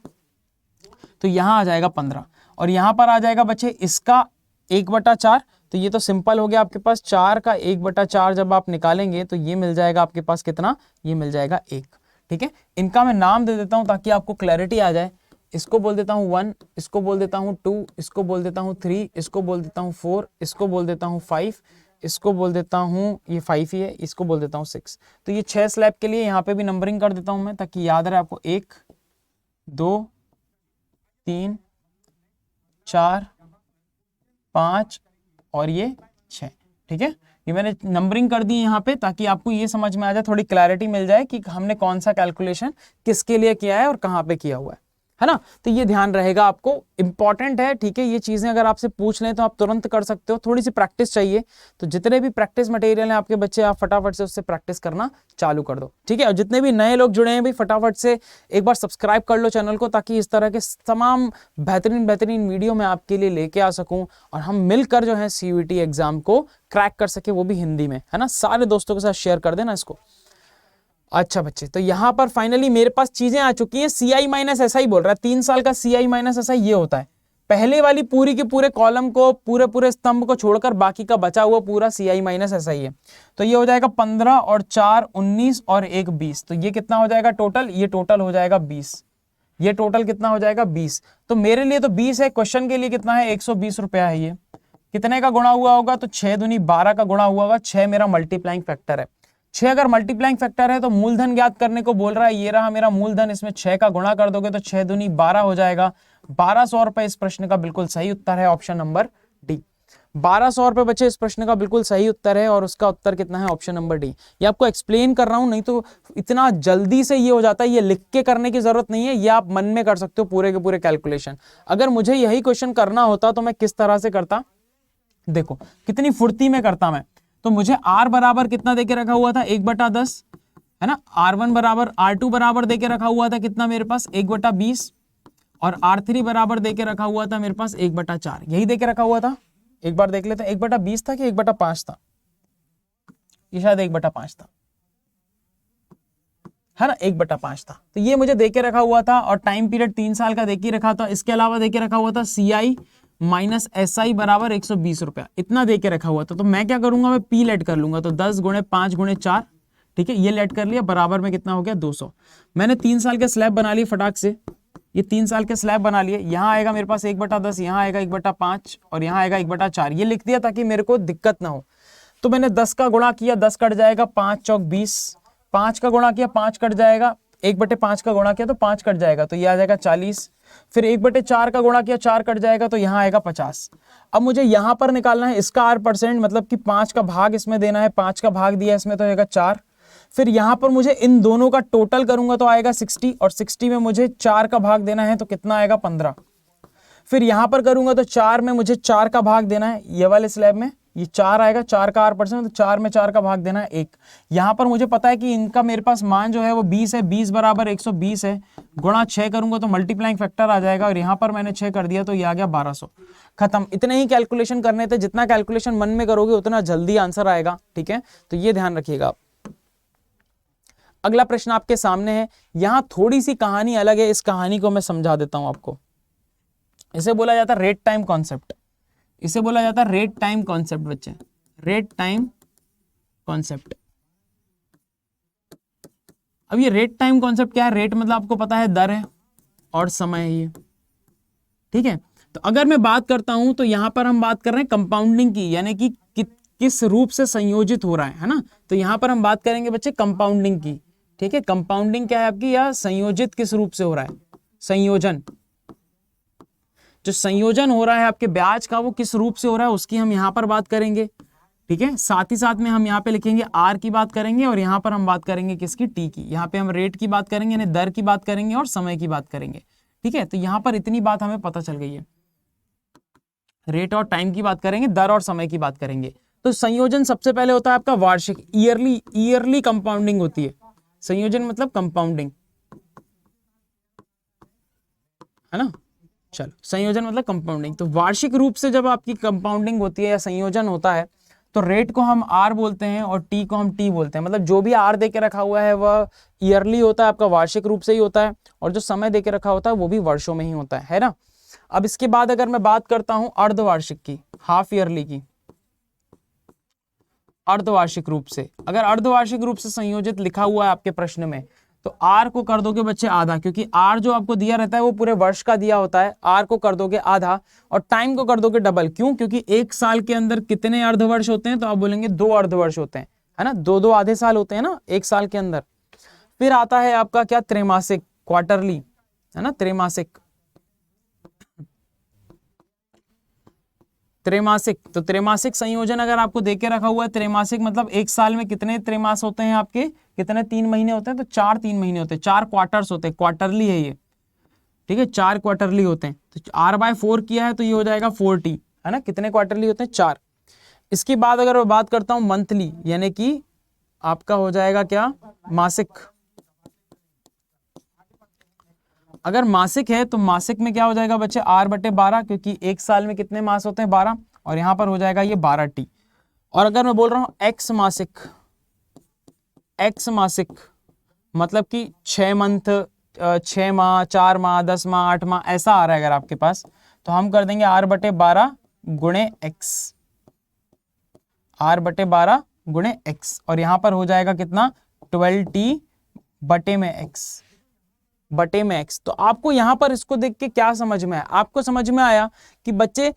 तो यहाँ आ जाएगा 15, और यहां पर आ जाएगा बच्चे इसका 1/4, तो ये तो सिंपल हो गया आपके पास। 4 का 1/4 जब आप निकालेंगे तो ये मिल जाएगा आपके पास कितना? ये मिल जाएगा 1। ठीक है, इनका मैं नाम दे देता हूं ताकि आपको क्लैरिटी आ जाए। इसको बोल देता हूं 1, इसको बोल देता हूं 2, इसको बोल देता हूं 3, इसको बोल देता हूं 4, इसको बोल देता हूं 5, इसको बोल देता हूं, ये 5 ही है, इसको बोल देता हूं 6। तो ये 6 स्लैब के लिए यहाँ पे भी नंबरिंग कर देता हूं मैं, ताकि याद रहे आपको। 1 2 3 4 5 और ये 6। ठीक है, ये मैंने नंबरिंग कर दी यहाँ पे, ताकि आपको ये समझ में आ जाए, थोड़ी क्लैरिटी मिल जाए कि हमने कौन सा कैलकुलेशन किसके लिए किया है और कहाँ पे किया हुआ है है ना। तो ये ध्यान रहेगा आपको, इंपॉर्टेंट है, ठीक है। ये चीजें अगर आपसे पूछ लें तो आप तुरंत कर सकते हो, थोड़ी सी प्रैक्टिस चाहिए। तो जितने भी प्रैक्टिस मटेरियल हैं आपके बच्चे, आप फटाफट से उससे प्रैक्टिस करना चालू कर दो, ठीक है। और जितने भी नए लोग जुड़े हैं भी, फटाफट से एक बार सब्सक्राइब कर लो चैनल को, ताकि इस तरह के तमाम बेहतरीन वीडियो मैं आपके लिए लेके आ सकूं और हम मिलकर जो है CUET एग्जाम को क्रैक कर सके, वो भी हिंदी में, है ना। सारे दोस्तों के साथ शेयर कर देना इसको। अच्छा बच्चे, तो यहां पर फाइनली मेरे पास चीजें आ चुकी हैं। CI माइनस SI बोल रहा है, 3 साल का CI माइनस SI ये होता है। पहले वाली पूरी के पूरे कॉलम को, पूरे स्तंभ को छोड़कर बाकी का बचा हुआ पूरा CI माइनस SI है। तो ये हो जाएगा 15 और 4 19 और 1 20। तो ये कितना हो जाएगा टोटल? ये टोटल हो जाएगा 20। ये टोटल कितना हो जाएगा? 20। तो मेरे लिए तो 20 है, क्वेश्चन के लिए कितना है? 120 रुपया है। ये कितने का गुणा हुआ होगा? तो 6 दूनी 12 का गुणा हुआ होगा। 6 मेरा मल्टीप्लाइंग फैक्टर है। 6 अगर मल्टीप्लाइंग फैक्टर है तो मूलधन ज्ञात करने को बोल रहा है। ये रहा मेरा मूलधन, इसमें 6 का गुणा कर दोगे तो 6 दूनी 12 हो जाएगा। 1200 रुपए इस प्रश्न का बिल्कुल सही उत्तर है, ऑप्शन नंबर डी। 1200 रुपए बच्चे इस प्रश्न का बिल्कुल सही उत्तर है, और उसका उत्तर कितना है? Option number D. ये आपको एक्सप्लेन कर रहा हूं, नहीं तो इतना जल्दी से ये हो जाता है। ये लिख के करने की जरूरत नहीं है, ये आप मन में कर सकते हो पूरे के पूरे कैलकुलेशन। अगर मुझे यही क्वेश्चन करना होता तो मैं किस तरह से करता, देखो कितनी फुर्ती में करता मैं। तो मुझे R बराबर कितना देके रखा हुआ था? 1/10, है ना। R1 बराबर, R2 बराबर देके रखा हुआ था कितना मेरे पास? 1/20। और R3 बराबर देके रखा हुआ था मेरे पास 1/4। यही देके रखा हुआ था। एक बार देख लेते हैं, 1/20 था कि 1/5 था? ये शायद 1/5 था, है ना। 1/5 था। तो ये मुझे देके रखा हुआ था, और टाइम पीरियड 3 साल का देके रखा था। इसके अलावा देके रखा हुआ था CI माइनस SI बराबर 120 रुपया, इतना देके रखा हुआ था। तो मैं क्या करूंगा? मैं P लेट कर लूंगा। तो 10 गुणे 5 गुणे 4, ठीक है, ये लेट कर लिया। बराबर में कितना हो गया? 200। मैंने 3 साल के स्लैब बना लिए फटाक से। ये 3 साल के स्लैब बना लिए। यहाँ आएगा मेरे पास 1/10, यहाँ आएगा 1/5 और यहाँ आएगा 1/4। ये लिख दिया ताकि मेरे को दिक्कत ना हो। तो मैंने 10 का गुणा किया, 10 कट जाएगा, 5 चौक 20। 5 का गुणा किया, 5 कट जाएगा। 1/5 का गुणा किया तो 5 कट जाएगा, तो ये आ जाएगा 40। फिर 1/4 का गुणा किया, 4 कट जाएगा, तो यहाँ आएगा 50। अब मुझे यहाँ पर निकालना है इसका R%, मतलब कि 5 का भाग इसमें देना है। 5 का भाग दिया इसमें तो आएगा 4। फिर यहाँ पर मुझे इन दोनों का टोटल करूंगा तो आएगा 60, और 60 में मुझे 4 का भाग देना है तो कितना आएगा? 15। फिर यहाँ पर करूंगा तो 4 में मुझे 4 का भाग देना है। ये वाले स्लैब में ये 4 आएगा, 4 का R%, तो 4 में 4 का भाग देना है 1। यहाँ पर मुझे पता है कि इनका मेरे पास मान जो है वो 20 है। 20 बराबर 120 है। गुणा 6 करूंगा तो मल्टीप्लाइंग फैक्टर आ जाएगा, और यहाँ पर मैंने 6 कर दिया तो ये आ गया 1200। खत्म। इतने ही कैलकुलेशन करने थे। जितना कैलकुलेशन मन में करोगे उतना जल्दी आंसर आएगा, ठीक है। तो ये ध्यान रखिएगा आप। अगला प्रश्न आपके सामने है। यहां थोड़ी सी कहानी अलग है, इस कहानी को मैं समझा देता हूं आपको। इसे बोला जाता है रेट टाइम कॉन्सेप्ट। इसे बोला जाता है रेट टाइम कॉन्सेप्ट बच्चे, रेट टाइम कॉन्सेप्ट। अब ये रेट टाइम कॉन्सेप्ट क्या है? रेट मतलब आपको पता है दर है, और समय है ये, ठीक है। तो अगर मैं बात करता हूं तो यहां पर हम बात कर रहे हैं कंपाउंडिंग की, यानी कि किस रूप से संयोजित हो रहा है ना। तो यहां पर हम बात करेंगे बच्चे कंपाउंडिंग की, ठीक है। कंपाउंडिंग क्या है आपकी? या संयोजित किस रूप से हो रहा है? संयोजन, जो संयोजन हो रहा है आपके ब्याज का, वो किस रूप से हो रहा है उसकी हम यहां पर बात करेंगे, ठीक है। साथ ही साथ में हम यहाँ पे लिखेंगे R की बात करेंगे, और यहाँ पर हम बात करेंगे किसकी? T की। यहाँ पे हम रेट की बात करेंगे, यानी दर की बात करेंगे, और समय की बात करेंगे, ठीक है। तो यहाँ पर इतनी बात हमें पता चल गई है। रेट और टाइम की बात करेंगे, दर और समय की बात करेंगे। तो संयोजन सबसे पहले होता है आपका वार्षिक, ईयरली कंपाउंडिंग होती है। संयोजन मतलब कंपाउंडिंग, है ना। चलो, संयोजन मतलब कंपाउंडिंग। तो वार्षिक रूप से जब आपकी कंपाउंडिंग होती है या संयोजन होता है, तो रेट को हम R बोलते हैं और T को हम T बोलते हैं। मतलब जो भी R दे के रखा हुआ है वह ईयरली होता है, आपका वार्षिक रूप से ही होता है, और जो समय दे के रखा होता है वो भी वर्षों में ही होता है ना। अब इसके बाद अगर मैं बात करता हूं अर्धवार्षिक की, हाफ ईयरली की, अर्धवार्षिक रूप से, अगर अर्धवार्षिक रूप से संयोजित लिखा हुआ है आपके प्रश्न में, तो R को कर दोगे बच्चे आधा, क्योंकि R जो आपको दिया रहता है वो पूरे वर्ष का दिया होता है। R को कर दोगे आधा, और टाइम को कर दोगे डबल। क्यों? क्योंकि एक साल के अंदर कितने अर्धवर्ष होते हैं? तो आप बोलेंगे 2 अर्धवर्ष होते हैं, है ना। 2 आधे साल होते हैं ना एक साल के अंदर। फिर आता है आपका क्या? त्रैमासिक, क्वार्टरली, है ना। त्रैमासिक, त्रैमासिक। तो त्रैमासिक संयोजन अगर आपको देके रखा हुआ है, त्रैमासिक मतलब एक साल में कितने त्रैमास होते हैं आपके? कितने 3 महीने होते हैं? तो 4 3 महीने होते हैं, 4 क्वार्टर्स होते हैं, क्वार्टरली है ये। ठीक है, 4 क्वार्टरली होते हैं, तो r/4 किया है तो ये हो जाएगा 4t, है ना। कितने क्वार्टरली होते हैं? 4। इसके बाद अगर मैं बात करता हूं मंथली, यानी कि आपका हो जाएगा क्या? मासिक। अगर मासिक है तो मासिक में क्या हो जाएगा बच्चे? r/12, क्योंकि एक साल में कितने मास होते हैं? 12, और यहां पर हो जाएगा ये 12t। और अगर मैं बोल रहा हूं x मासिक, x मासिक मतलब कि 6 मंथ, 6 माह, 4 माह, 10 माह, 8 माह ऐसा आ रहा है अगर आपके पास, तो हम कर देंगे r/12 गुणे x, r/12 गुणे x, और यहां पर हो जाएगा कितना? 12t बटे में x, बटे में x। तो आपको यहां पर इसको देख के क्या समझ में आया? आपको समझ में आया कि बच्चे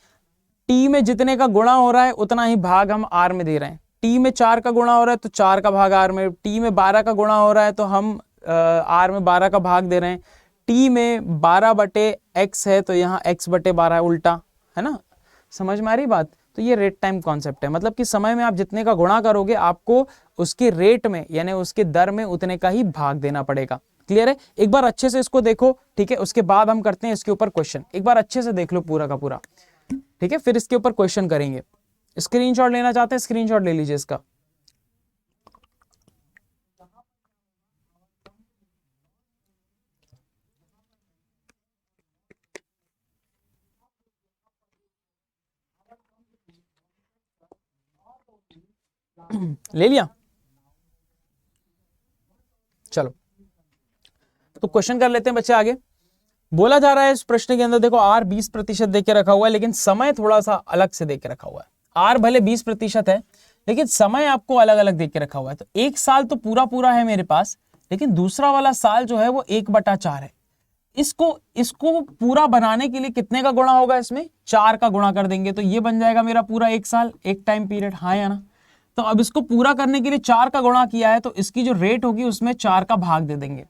t में जितने का गुणा हो रहा है उतना ही भाग हम r में दे रहे हैं। t में 4 का गुणा हो रहा है तो 4 का भाग r में, t में 12 का गुणा हो रहा है तो हम r में 12 का भाग दे रहे हैं। t में 12 बटे x है तो यहाँ x बटे 12 है, उल्टा, है ना। समझ में आ रही बात? तो ये रेट टाइम कॉन्सेप्ट है, मतलब कि समय में आप जितने का गुणा करोगे आपको उसके रेट में यानी उसके दर में उतने का ही भाग देना पड़ेगा। क्लियर है? एक बार अच्छे से इसको देखो, ठीक है, उसके बाद हम करते हैं इसके ऊपर क्वेश्चन। एक बार अच्छे से देख लो पूरा का पूरा, ठीक है, फिर इसके ऊपर क्वेश्चन करेंगे। स्क्रीनशॉट लेना चाहते हैं? स्क्रीनशॉट ले लीजिए इसका। ले लिया? चलो तो क्वेश्चन कर लेते हैं बच्चे आगे। बोला जा रहा है इस प्रश्न के अंदर, देखो r 20% दे के रखा हुआ है, लेकिन समय थोड़ा सा अलग से दे के रखा हुआ है। r भले 20% है लेकिन समय आपको अलग अलग दे के रखा हुआ है। तो एक साल तो पूरा पूरा है मेरे पास, लेकिन दूसरा वाला साल जो है वो 1/4 है। इसको पूरा बनाने के लिए कितने का गुणा होगा? इसमें 4 का गुणा कर देंगे तो ये बन जाएगा मेरा पूरा एक साल, एक टाइम पीरियड, हाँ या ना। तो अब इसको पूरा करने के लिए 4 का गुणा किया है तो इसकी जो रेट होगी उसमें 4 का भाग दे देंगे।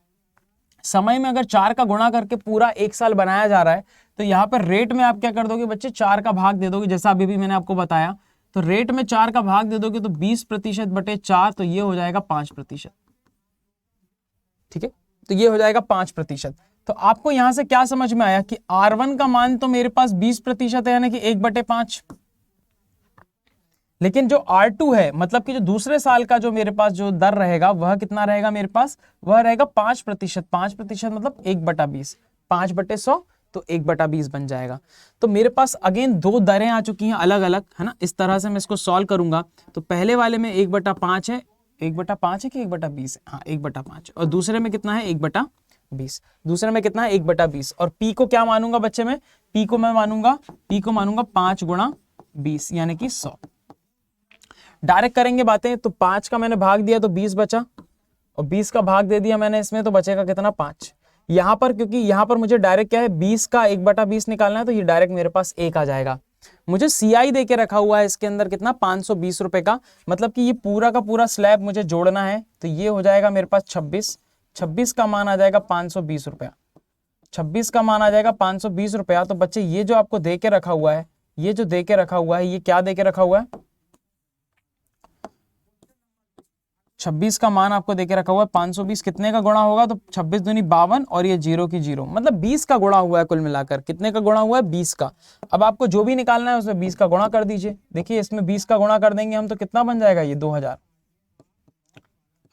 समय में अगर 4 का गुणा करके पूरा एक साल बनाया जा रहा है तो यहाँ पर रेट में आप क्या कर दोगे बच्चे? 4 का भाग दे दोगे, जैसा अभी भी मैंने आपको बताया। तो रेट में 4 का भाग दे दोगे तो 20% बटे 4, तो ये हो जाएगा 5%। ठीक है, तो ये हो जाएगा 5%। तो आपको यहां से क्या समझ में आया कि R1 का मान तो मेरे पास 20% है, यानी कि 1/5, लेकिन जो R2 है मतलब कि जो दूसरे साल का जो मेरे पास जो दर रहेगा वह कितना रहेगा मेरे पास? वह रहेगा 5%। 5% मतलब 1/20, 5/100 तो 1/20 बन जाएगा। तो मेरे पास अगेन दो दरें आ चुकी हैं अलग अलग, है ना। इस तरह से मैं इसको सॉल्व करूंगा तो पहले वाले में 1/5 है, 1/5 है कि 1/20 है? हाँ 1/5। और दूसरे में कितना है? 1/20। दूसरे में कितना है? 1/20। और P को क्या मानूंगा बच्चे में? P को मैं मानूंगा 5 गुणा 20 यानी कि 100। डायरेक्ट करेंगे बातें, तो 5 का मैंने भाग दिया तो 20 बचा, और 20 का भाग दे दिया मैंने इसमें तो बचेगा कितना? 5। यहां पर क्योंकि यहां पर मुझे डायरेक्ट क्या है 20 का 1/20 निकालना है, तो ये डायरेक्ट मेरे पास 1 आ जाएगा। मुझे CI दे के रखा हुआ है इसके अंदर कितना? 520 रुपए का, मतलब कि ये पूरा का पूरा स्लैब मुझे जोड़ना है। तो ये हो जाएगा मेरे पास 26 का मान आ जाएगा 520 रुपया। 26 का मान आ जाएगा 520 रुपया। तो बच्चे ये जो आपको दे के रखा हुआ है, ये जो दे के रखा हुआ है, ये क्या दे के रखा हुआ है? 26 का मान आपको देके रखा हुआ है 520। कितने का गुणा होगा? तो 26 दूनी 52 और ये 0 की 0, मतलब 20 का गुणा हुआ है कुल मिलाकर। कितने का गुणा हुआ है? 20 का। अब आपको जो भी निकालना है उसमें 20 का गुणा कर दीजिए। देखिए इसमें 20 का गुणा कर देंगे हम तो कितना बन जाएगा? ये 2000।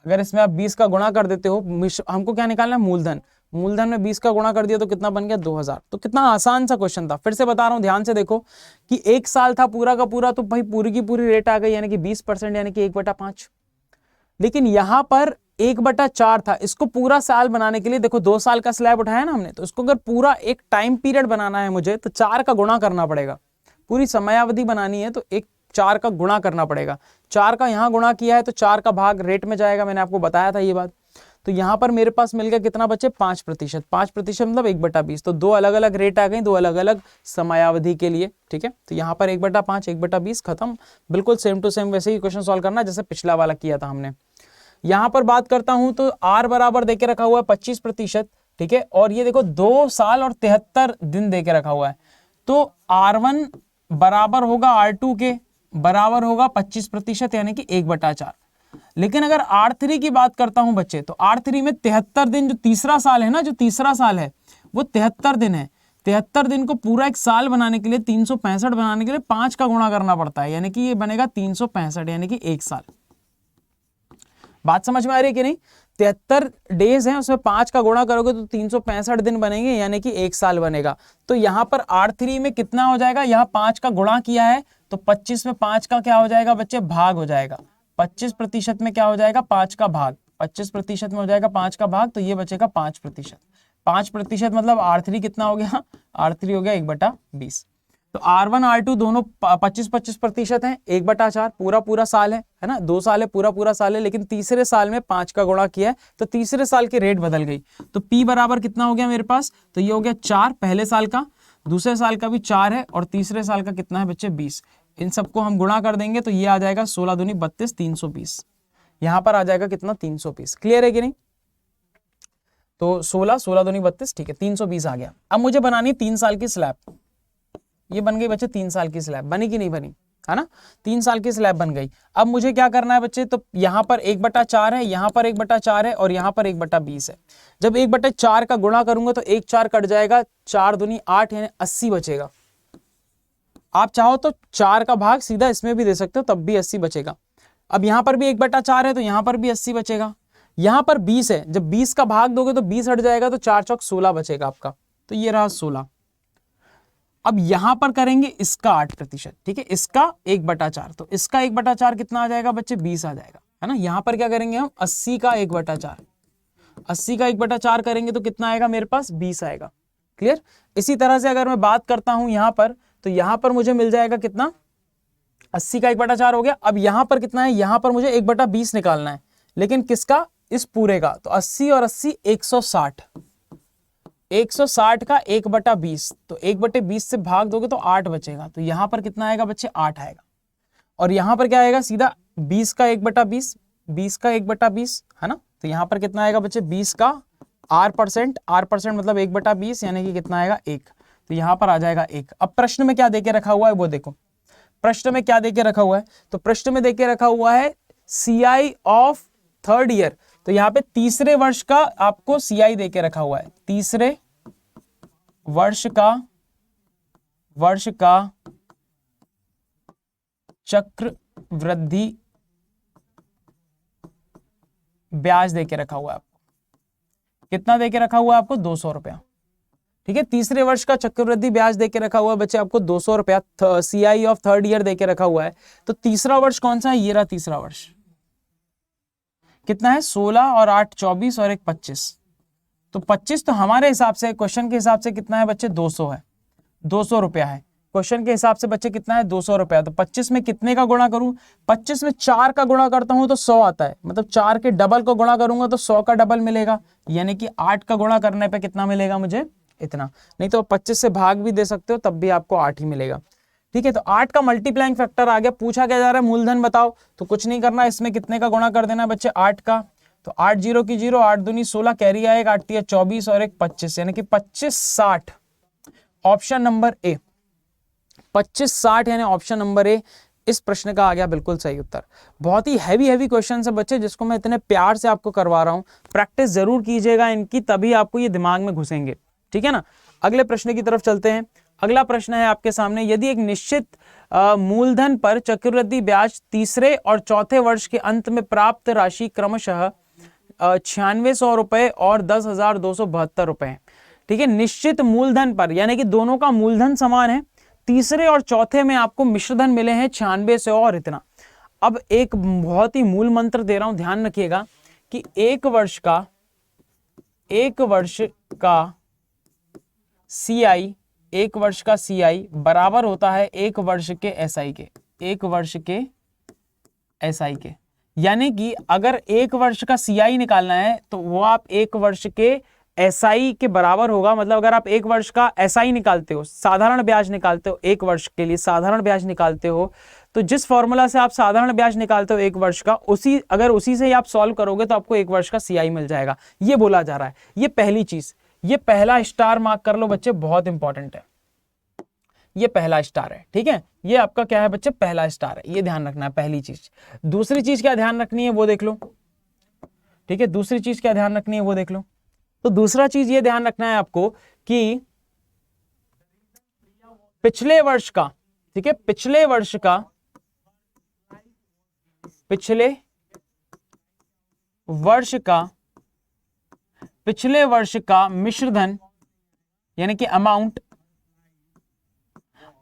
अगर इसमें आप 20 का गुणा कर देते हो, हमको क्या निकालना है? मूलधन। मूलधन में 20 का गुणा कर दिया तो कितना बन गया? 2000। तो कितना आसान सा क्वेश्चन था। फिर से बता रहा हूं, ध्यान से देखो कि एक साल था पूरा का पूरा, तो भाई पूरी की पूरी रेट आ गई, यानी कि 20% यानी कि 1/5। लेकिन यहां पर 1/4 था। इसको पूरा साल बनाने के लिए देखो 2 साल का स्लैब उठाया ना हमने, तो इसको अगर पूरा एक टाइम पीरियड बनाना है मुझे तो 4 का गुणा करना पड़ेगा। पूरी समयावधि बनानी है तो 4 का गुणा करना पड़ेगा। 4 का यहां गुणा किया है तो 4 का भाग रेट में जाएगा, मैंने आपको बताया था ये बात। तो यहां पर मेरे पास मिल गया कितना बच्चे? 5%। 5% मतलब 1/20। तो दो अलग अलग रेट आ गई, दो अलग अलग समयावधि के लिए। ठीक है, तो यहाँ पर 1/5, 1/20 खत्म। बिल्कुल सेम टू सेम वैसे ही क्वेश्चन सॉल्व करना जैसे पिछला वाला किया था हमने। यहां पर बात करता हूं तो R बराबर देके रखा हुआ है 25%। ठीक है, और ये देखो 2 साल और 73 दिन देके रखा हुआ है। तो R1 बराबर होगा R2 के, बराबर होगा 25% यानी कि 1/4। लेकिन अगर R3 की बात करता हूं बच्चे, तो R3 में 73 दिन, जो तीसरा साल है ना, जो तीसरा साल है वो 73 दिन है। 73 दिन को पूरा एक साल बनाने के लिए, 365 बनाने के लिए 5 का गुणा करना पड़ता है, यानी कि ये बनेगा 365, यानी कि 1 साल। बात समझ में आ रही है कि नहीं? 73 डेज हैं, उसमें 5 का गुणा करोगे तो 365 दिन बनेंगे, यानी कि 1 साल बनेगा। तो यहाँ पर R3 में कितना हो जाएगा, यहाँ 5 का गुणा किया है तो 25 में 5 का क्या हो जाएगा बच्चे, भाग हो जाएगा। 25% में क्या हो जाएगा, 5 का भाग। 25% में हो जाएगा 5 का भाग, तो ये बचेगा 5%। 5% मतलब R3 कितना हो गया, R3 हो गया 1/20। तो R1 R2 दोनों 25% हैं, 1/4 पूरा साल है ना, 2 साल है, पूरा साल है, लेकिन तीसरे साल में 5 का गुणा किया है तो तीसरे साल की रेट बदल गई। तो P बराबर कितना हो गया मेरे पास, तो ये हो गया 4 पहले साल का, दूसरे साल का भी 4 है, और तीसरे साल का कितना है बच्चे, 20। इन सबको हम गुणा कर देंगे तो ये आ जाएगा 16 दूनी 32, 320। यहां पर आ जाएगा कितना, 320। क्लियर है कि नहीं? तो 16 दूनी 32, ठीक है, 320 आ गया। अब मुझे बनानी 3 साल की स्लैब। ये बन गई बच्चे 3 साल की स्लैब, बनी कि नहीं बनी, है ना? 3 साल की स्लैब बन गई। अब मुझे क्या करना है बच्चे, तो यहाँ पर 1/4 है, यहाँ पर 1/4 है, और यहाँ पर 1/20 है। जब 1/4 का गुणा करूंगा तो 1 4 कट जाएगा, 4 दूनी 8, यानी 80 बचेगा। आप चाहो तो 4 का भाग सीधा इसमें भी दे सकते हो, तब भी 80 बचेगा। अब यहाँ पर भी 1/4 है तो यहाँ पर भी 80 बचेगा। यहाँ पर 20 है, जब 20 का भाग दोगे तो 20 हट जाएगा, तो 4 चौक 16 बचेगा आपका, तो ये रहा 16। अब यहां पर करेंगे इसका 8%, ठीक है, इसका 1/4, तो इसका 1/4 कितना आ जाएगा बच्चे, 20 आ जाएगा, है ना। यहां पर क्या करेंगे हम, 80 का 1/4, 80 का 1/4 करेंगे तो कितना आएगा मेरे पास, 20 आएगा। क्लियर? इसी तरह से अगर मैं बात करता हूं यहां पर, तो यहां पर मुझे मिल जाएगा कितना, 80 का 1/4 हो गया। अब यहां पर कितना है, यहां पर मुझे 1/20 निकालना है, लेकिन किसका, इस पूरे का। तो 80 और 80 160, 160 का 1/20, तो 1/20 से भाग दोगे तो 8 बचेगा। तो यहां पर कितना आएगा बच्चे, 8 आएगा। और यहां पर क्या आएगा, सीधा 20 का 1/20, 20 का 1/20, है ना। तो यहां पर कितना आएगा बच्चे, 20 का R%, R% मतलब 1/20, यानी कि कितना आएगा, 1। तो यहां पर आ जाएगा 1। अब प्रश्न में क्या देके रखा हुआ है वो देखो, प्रश्न में क्या देके रखा हुआ है, तो प्रश्न में देके रखा हुआ है CI ऑफ 3rd ईयर। तो यहाँ पे तीसरे वर्ष का आपको CI देके रखा हुआ है, तीसरे वर्ष का चक्रवृद्धि ब्याज देके रखा हुआ है आपको। कितना देके रखा हुआ है आपको, 200 रुपया। ठीक है, तीसरे वर्ष का चक्रवृद्धि ब्याज देके रखा हुआ है बच्चे आपको 200 रुपया। CI ऑफ 3rd ईयर देके रखा हुआ है। तो तीसरा वर्ष कौन सा है, ये रहा तीसरा वर्ष। कितना है, 16 और 8 24 और 1 25। तो 25 तो हमारे हिसाब से, क्वेश्चन के हिसाब से कितना है बच्चे, 200 है, 200 रुपया है। क्वेश्चन के हिसाब से बच्चे कितना है, 200 रुपया। तो 25 में कितने का गुणा करूं, 25 में 4 का गुणा करता हूं तो 100 आता है, मतलब 4 के डबल को गुणा करूंगा तो 100 का डबल मिलेगा, यानी कि 8 का गुणा करने पे कितना मिलेगा मुझे, इतना। नहीं तो 25 से भाग भी दे सकते हो, तब भी आपको 8 ही मिलेगा। ठीक है, तो 8 का मल्टीप्लाइंग फैक्टर आ गया। पूछा क्या जा रहा है, मूलधन बताओ, तो कुछ नहीं करना, इसमें कितने का गुणा कर देना है बच्चे, 8 का। तो 8 0 की 0, 8 दूनी 16, कैरी आएगा, 8 3 24 और 1 25, यानी कि 25 60, ऑप्शन नंबर ए, 25 60, यानी ऑप्शन नंबर ए इस प्रश्न का आ गया बिल्कुल सही उत्तर। बहुत ही हैवी क्वेश्चन है बच्चे, जिसको मैं इतने प्यार से आपको करवा रहा हूं। प्रैक्टिस जरूर कीजिएगा इनकी, तभी आपको ये दिमाग में घुसेंगे। ठीक है ना। अगले प्रश्न की तरफ चलते हैं। अगला प्रश्न है आपके सामने, यदि एक निश्चित मूलधन पर चक्रवृद्धि ब्याज तीसरे और चौथे वर्ष के अंत में प्राप्त राशि क्रमशः 9600 रुपए और 10,272 रुपए। ठीक है, निश्चित मूलधन पर, यानी कि दोनों का मूलधन समान है, तीसरे और चौथे में आपको मिश्रधन मिले हैं 9600 और इतना। अब एक बहुत ही मूल मंत्र दे रहा हूं, ध्यान रखिएगा कि एक वर्ष का CI, एक वर्ष का CI बराबर होता है एक वर्ष के SI के, एक वर्ष के SI के। यानी कि अगर एक वर्ष का CI निकालना है तो वो आप एक वर्ष के SI के बराबर होगा। मतलब अगर आप एक वर्ष का SI निकालते हो, साधारण ब्याज निकालते हो, एक वर्ष के लिए साधारण ब्याज निकालते हो, तो जिस फॉर्मूला से आप साधारण ब्याज निकालते हो एक वर्ष का, उसी से ही आप सॉल्व करोगे तो आपको एक वर्ष का CI मिल जाएगा। ये बोला जा रहा है। ये पहली चीज, ये पहला स्टार मार्क कर लो बच्चे, बहुत इंपॉर्टेंट है। ये पहला स्टार है। ठीक है, ये आपका क्या है बच्चे, पहला स्टार है, ये ध्यान रखना है, पहली चीज। दूसरी चीज क्या ध्यान रखनी है वो देख लो। ठीक है, दूसरी चीज क्या ध्यान रखनी है वो देख लो। तो दूसरा चीज ये ध्यान रखना है आपको कि पिछले वर्ष का, ठीक है, पिछले वर्ष का मिश्रधन यानी कि अमाउंट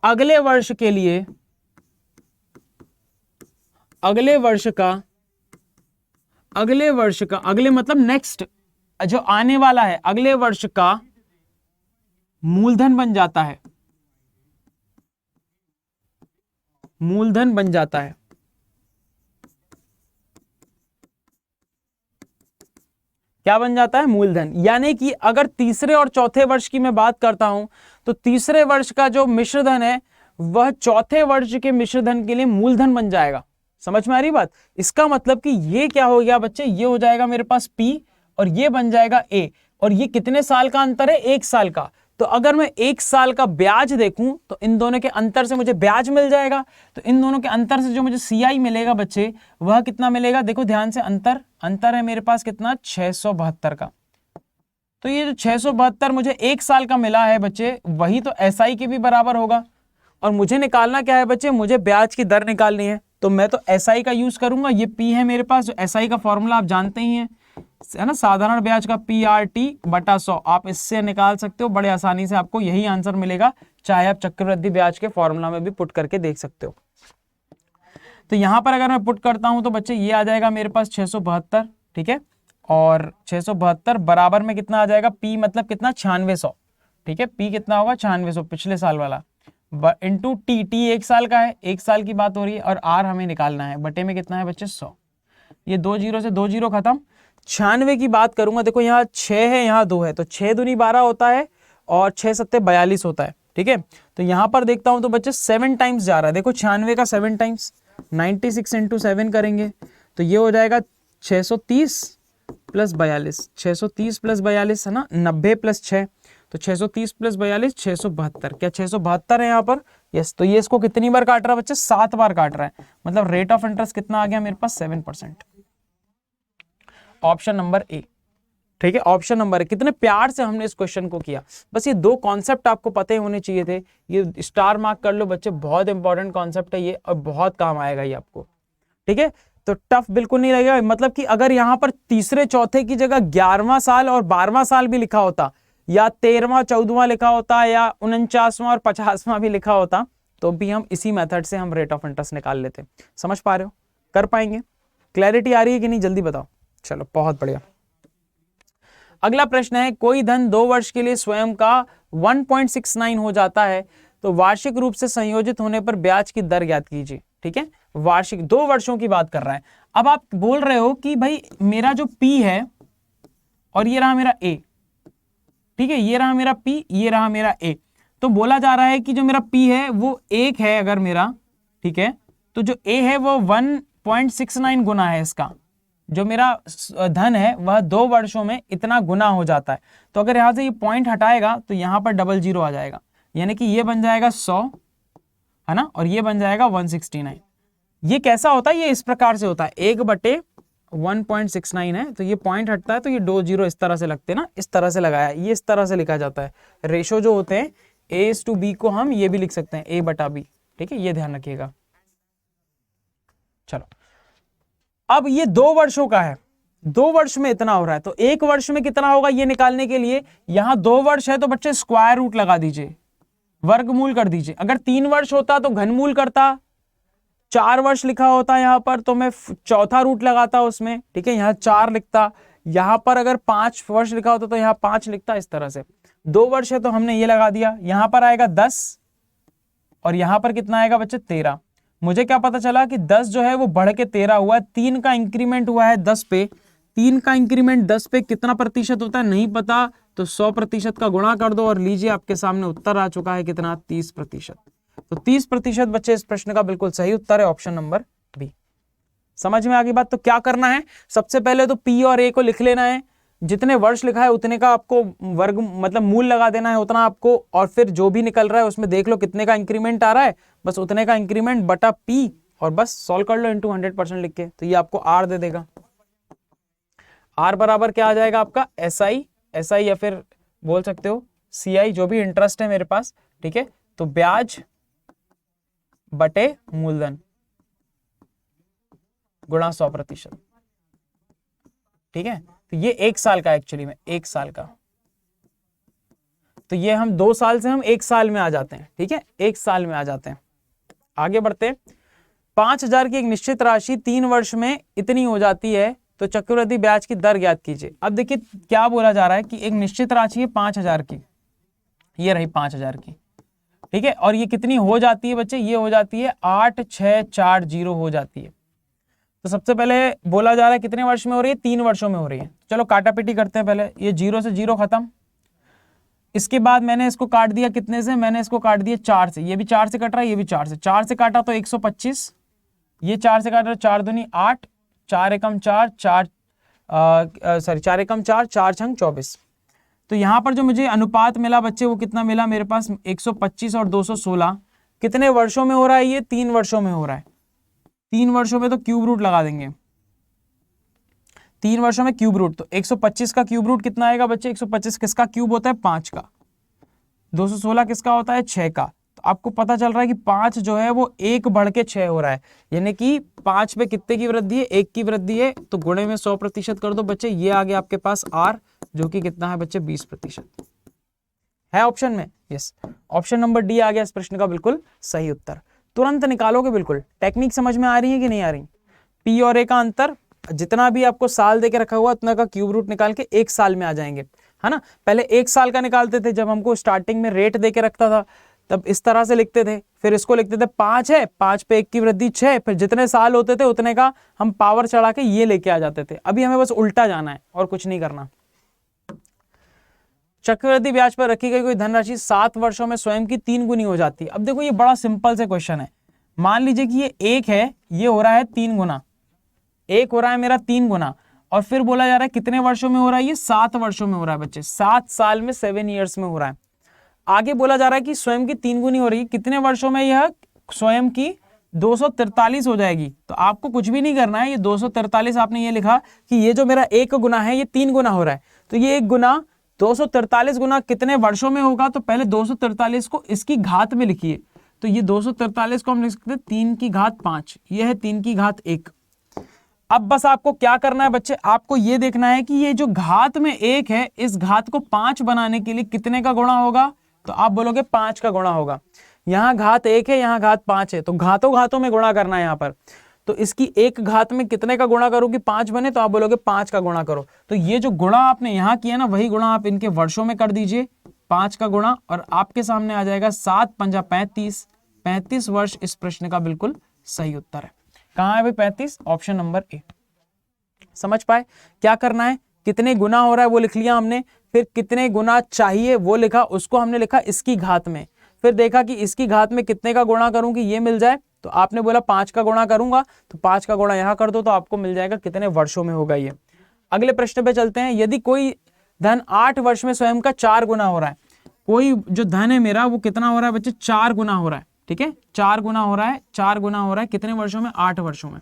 अगले वर्ष के लिए, अगले मतलब नेक्स्ट जो आने वाला है, अगले वर्ष का मूलधन बन जाता है, मूलधन बन जाता है। क्या बन जाता है? मूलधन। यानी कि अगर तीसरे और चौथे वर्ष की मैं बात करता हूं तो तीसरे वर्ष का जो मिश्रधन है वह चौथे वर्ष के मिश्रधन के लिए मूलधन बन जाएगा। समझ में आ रही बात? इसका मतलब कि ये क्या हो गया बच्चे, ये हो जाएगा मेरे पास P और ये बन जाएगा A। और ये कितने साल का अंतर है? 1 साल का। तो अगर मैं 1 साल का ब्याज देखूं तो इन दोनों के अंतर से मुझे ब्याज मिल जाएगा। तो इन दोनों के अंतर से जो मुझे CI मिलेगा बच्चे, वह कितना मिलेगा? देखो ध्यान से, अंतर है मेरे पास कितना? 672 का। तो ये जो 672 मुझे 1 साल का मिला है बच्चे, वही तो SI के भी बराबर होगा। और मुझे निकालना क्या है बच्चे? मुझे ब्याज की दर निकालनी है। तो मैं तो SI का यूज करूंगा। ये P है मेरे पास, जो SI का फॉर्मूला आप जानते ही हैं, है ना, साधारण ब्याज का PRT बटा 100। आप इससे निकाल सकते हो बड़े आसानी से, आपको यही आंसर मिलेगा। चाहे आप चक्रवृद्धि ब्याज के फॉर्मूला में भी पुट करके देख सकते हो। तो यहां पर अगर मैं पुट करता हूं तो बच्चे ये आ जाएगा मेरे पास 672, ठीक है। और 672 बराबर में कितना आ जाएगा? P मतलब कितना? 9600, ठीक है। P कितना होगा? 9600, पिछले साल वाला, इंटू T 1 साल का है, 1 साल की बात हो रही है। और R हमें निकालना है, बटे में कितना है बच्चे? 100। ये 2 जीरो से 2 जीरो खत्म। 96 की बात करूंगा, देखो यहाँ 6 है, यहाँ 2 है, तो 6 दूनी 12 होता है और 6 सत्ते 42 होता है, ठीक है। तो यहाँ पर देखता हूं तो बच्चे 7 टाइम्स जा रहा है। देखो 96 का 7 टाइम्स, 96 इंटू 7 करेंगे तो ये हो जाएगा 630 प्लस 42, 630 प्लस 42 है ना, 90 प्लस 6, तो 630 प्लस 42 672। क्या 672 है यहाँ पर? यस। तो ये इसको कितनी बार काट रहा है बच्चे? 7 बार काट रहा है। मतलब रेट ऑफ इंटरेस्ट कितना आ गया मेरे पास? 7%। ऑप्शन नंबर ए, ठीक है। Option number A. कितने प्यार से हमने इस क्वेश्चन को किया। बस ये 2 कॉन्सेप्ट आपको पते होने चाहिए थे। ये स्टार मार्क कर लो बच्चे, बहुत इंपॉर्टेंट कॉन्सेप्ट है ये और बहुत काम आएगा ये आपको, ठीक है। तो टफ बिल्कुल नहीं लगेगा। मतलब कि अगर यहां पर तीसरे चौथे की जगह 11वां साल और 12वां साल भी लिखा होता, या 13वां 14वां लिखा होता, या 49वां और 50वां भी लिखा होता, तो भी हम इसी मेथड से हम रेट ऑफ इंटरेस्ट निकाल लेते। समझ पा रहे हो? कर पाएंगे? क्लैरिटी आ रही है कि नहीं? जल्दी बताओ। चलो बहुत बढ़िया। अगला प्रश्न है, कोई धन 2 वर्ष के लिए स्वयं का 1.69 हो जाता है तो वार्षिक रूप से संयोजित होने पर ब्याज की दर ज्ञात कीजिए, ठीक है। वार्षिक 2 वर्षों की बात कर रहा है। अब आप बोल रहे हो कि भाई मेरा जो P है और ये रहा मेरा A, ठीक है, ये रहा मेरा P, ये रहा मेरा A। तो बोला जा रहा है कि जो मेरा P है वो 1 है अगर मेरा, ठीक है, तो जो A है वो 1.69 गुना है इसका। जो मेरा धन है वह 2 वर्षों में इतना गुना हो जाता है। तो अगर यहां से ये पॉइंट हटाएगा तो यहां पर 00 आ जाएगा, यानी कि ये बन जाएगा 100, है ना, और ये बन जाएगा 169। ये कैसा होता है? ये इस प्रकार से होता है, 1/1.69 है, तो ये पॉइंट हटता है तो ये 2 जीरो इस तरह से लगते हैं ना, इस तरह से लगाया, ये इस तरह से लिखा जाता है। रेशो जो होते हैं A/B को हम ये भी लिख सकते हैं A/B, ठीक है, ये ध्यान रखिएगा। चलो, अब ये 2 वर्षों का है, 2 वर्ष में इतना हो रहा है, तो 1 वर्ष में कितना होगा ये निकालने के लिए यहां 2 वर्ष है तो बच्चे स्क्वायर रूट लगा दीजिए, वर्गमूल कर दीजिए। अगर 3 वर्ष होता तो घनमूल करता, 4 वर्ष लिखा होता यहां पर तो मैं चौथा रूट लगाता उसमें, ठीक है, यहां 4 लिखता। यहां पर अगर 5 वर्ष लिखा होता तो यहां 5 लिखता, इस तरह से। 2 वर्ष है तो हमने ये लगा दिया। यहां पर आएगा 10 और यहां पर कितना आएगा बच्चे? 13। मुझे क्या पता चला कि 10 जो है वो बढ़ के 13 हुआ है। 3 का इंक्रीमेंट हुआ है 10 पे, 3 का इंक्रीमेंट 10 पे कितना प्रतिशत होता है नहीं पता, तो 100% का गुणा कर दो और लीजिए आपके सामने उत्तर आ चुका है कितना? 30%। तो 30% बच्चे इस प्रश्न का बिल्कुल सही उत्तर है, ऑप्शन नंबर बी। समझ में आ गई बात? तो क्या करना है, सबसे पहले तो P और A को लिख लेना है, जितने वर्ष लिखा है उतने का आपको वर्ग मतलब मूल लगा देना है उतना आपको, और फिर जो भी निकल रहा है उसमें देख लो कितने का इंक्रीमेंट आ रहा है, बस उतने का इंक्रीमेंट बटा P, और बस सॉल्व कर लो इंटू 100% लिख के, तो ये आपको R दे देगा। R बराबर क्या आ जाएगा आपका? SI या फिर बोल सकते हो CI जो भी इंटरेस्ट है मेरे पास, ठीक है, तो ब्याज बटे मूलधन गुणा 100%, ठीक है। तो ये 1 साल का, एक्चुअली में 1 साल का, तो ये हम 2 साल से हम 1 साल में आ जाते हैं, ठीक है, 1 साल में आ जाते हैं। आगे बढ़ते, 5,000 की एक निश्चित राशि 3 वर्ष में इतनी हो जाती है तो चक्रवृद्धि ब्याज की दर ज्ञात कीजिए। अब देखिए क्या बोला जा रहा है कि एक निश्चित राशि है 5,000 की, ये रही 5,000 की, ठीक है, और ये कितनी हो जाती है बच्चे, ये हो जाती है 8,640 हो जाती है। तो सबसे पहले बोला जा रहा है कितने वर्ष में हो रही है, 3 वर्षों में हो रही है। चलो काटापीटी करते हैं पहले, ये 0 से 0 खत्म, इसके बाद मैंने इसको काट दिया कितने से, मैंने इसको काट दिया 4 से, ये भी 4 से कट रहा है, ये भी 4 से, 4 से काटा तो 125, ये 4 से काट रहा है, 4 दूनी 8, 4 एकम 4, 4 एकम 4, 4 छंग 24। तो यहाँ पर जो मुझे अनुपात मिला बच्चे वो कितना मिला मेरे पास, 125 और 216। कितने वर्षों में हो रहा है ये, 3 वर्षों में हो रहा है। 3 वर्षों में तो क्यूब रूट लगा देंगे, 3 वर्षों में क्यूब रूट, तो 125 का क्यूब रूट कितना आएगा बच्चे, 125 किसका क्यूब होता है, 5 का, 216 किसका होता है, 6 का। तो आपको पता चल रहा है कि 5 जो है वो 1 बढ़ के 6 हो रहा है, यानी कि 5 पे कितने की वृद्धि है, 1 की वृद्धि है, तो गुणे में 100% कर दो बच्चे, ये आ गया आपके पास R, जो कि कितना है बच्चे, 20% है ऑप्शन में। यस, ऑप्शन नंबर डी आ गया इस प्रश्न का बिल्कुल सही उत्तर। तुरंत निकालोगे बिल्कुल, टेक्निक समझ में आ रही है कि नहीं आ रही। P और A का अंतर, जितना भी आपको साल देके रखा हुआ उतना का क्यूब रूट निकाल के 1 साल में आ जाएंगे, है ना। पहले 1 साल का निकालते थे, जब हमको स्टार्टिंग में रेट देके रखता था तब इस तरह से लिखते थे, फिर इसको लिखते थे 5 है, 5 पे 1 की वृद्धि 6, फिर जितने साल होते थे उतने का हम पावर चढ़ा के ये लेके आ जाते थे। अभी हमें बस उल्टा जाना है और कुछ नहीं करना। चक्रवृद्धि ब्याज पर रखी गई कोई धनराशि 7 वर्षों में स्वयं की 3 गुनी हो जाती है। अब देखो ये बड़ा सिंपल से क्वेश्चन है, मान लीजिए कि ये 1 है, ये हो रहा है 3 गुना, 1 हो रहा है मेरा 3 गुना, और फिर बोला जा रहा है कितने वर्षों में हो रहा है, ये 7 वर्षों में हो रहा है बच्चे, 7 साल में, 7 ईयर्स में हो रहा है। आगे बोला जा रहा है कि स्वयं की 3 गुनी हो रही है, कितने वर्षों में यह स्वयं की 243 हो जाएगी। तो आपको कुछ भी नहीं करना है, ये 243 आपने ये लिखा कि ये जो मेरा 1 गुना है ये 3 गुना हो रहा है, तो ये 1 गुना 243 गुना कितने वर्षों में होगा, तो पहले 243 को इसकी घात में लिखिए, तो ये 243 को हम लिख सकते हैं 3 की घात 5, ये है 3 की घात 1। अब बस आपको क्या करना है बच्चे, आपको ये देखना है कि ये जो घात में 1 है, इस घात को 5 बनाने के लिए कितने का गुणा होगा, तो आप बोलोगे 5 का गुणा होगा। यहाँ घात 1 है, यहाँ घात 5 है, तो घातों घातों में गुणा करना है यहाँ पर, तो इसकी 1 घात में कितने का गुणा करो कि 5 बने, तो आप बोलोगे 5 का गुणा करो। तो ये जो गुणा आपने यहाँ किया ना, वही गुणा आप इनके वर्षों में कर दीजिए, 5 का गुणा, और आपके सामने आ जाएगा 7 पंजा 35, 35 वर्ष इस प्रश्न का बिल्कुल सही उत्तर है। कहाँ है भाई 35, ऑप्शन नंबर ए। समझ पाए क्या करना है, कितने गुना हो रहा है वो लिख लिया हमने, फिर कितने गुना चाहिए वो लिखा, उसको हमने लिखा इसकी घात में, फिर देखा कि इसकी घात में कितने का गुणा करूं कि ये मिल जाए, तो आपने बोला 5 का गुणा करूंगा, तो 5 का गुणा यहां कर दो, तो आपको मिल जाएगा कितने वर्षों में होगा ये। अगले प्रश्न पे चलते हैं। यदि कोई धन 8 वर्ष में स्वयं का 4 गुना हो रहा है, कोई जो धन है मेरा वो कितना हो रहा है बच्चे, 4 गुना हो रहा है, ठीक है, 4 गुना हो रहा है, 4 गुना हो रहा है कितने वर्षों में, 8 वर्षों में।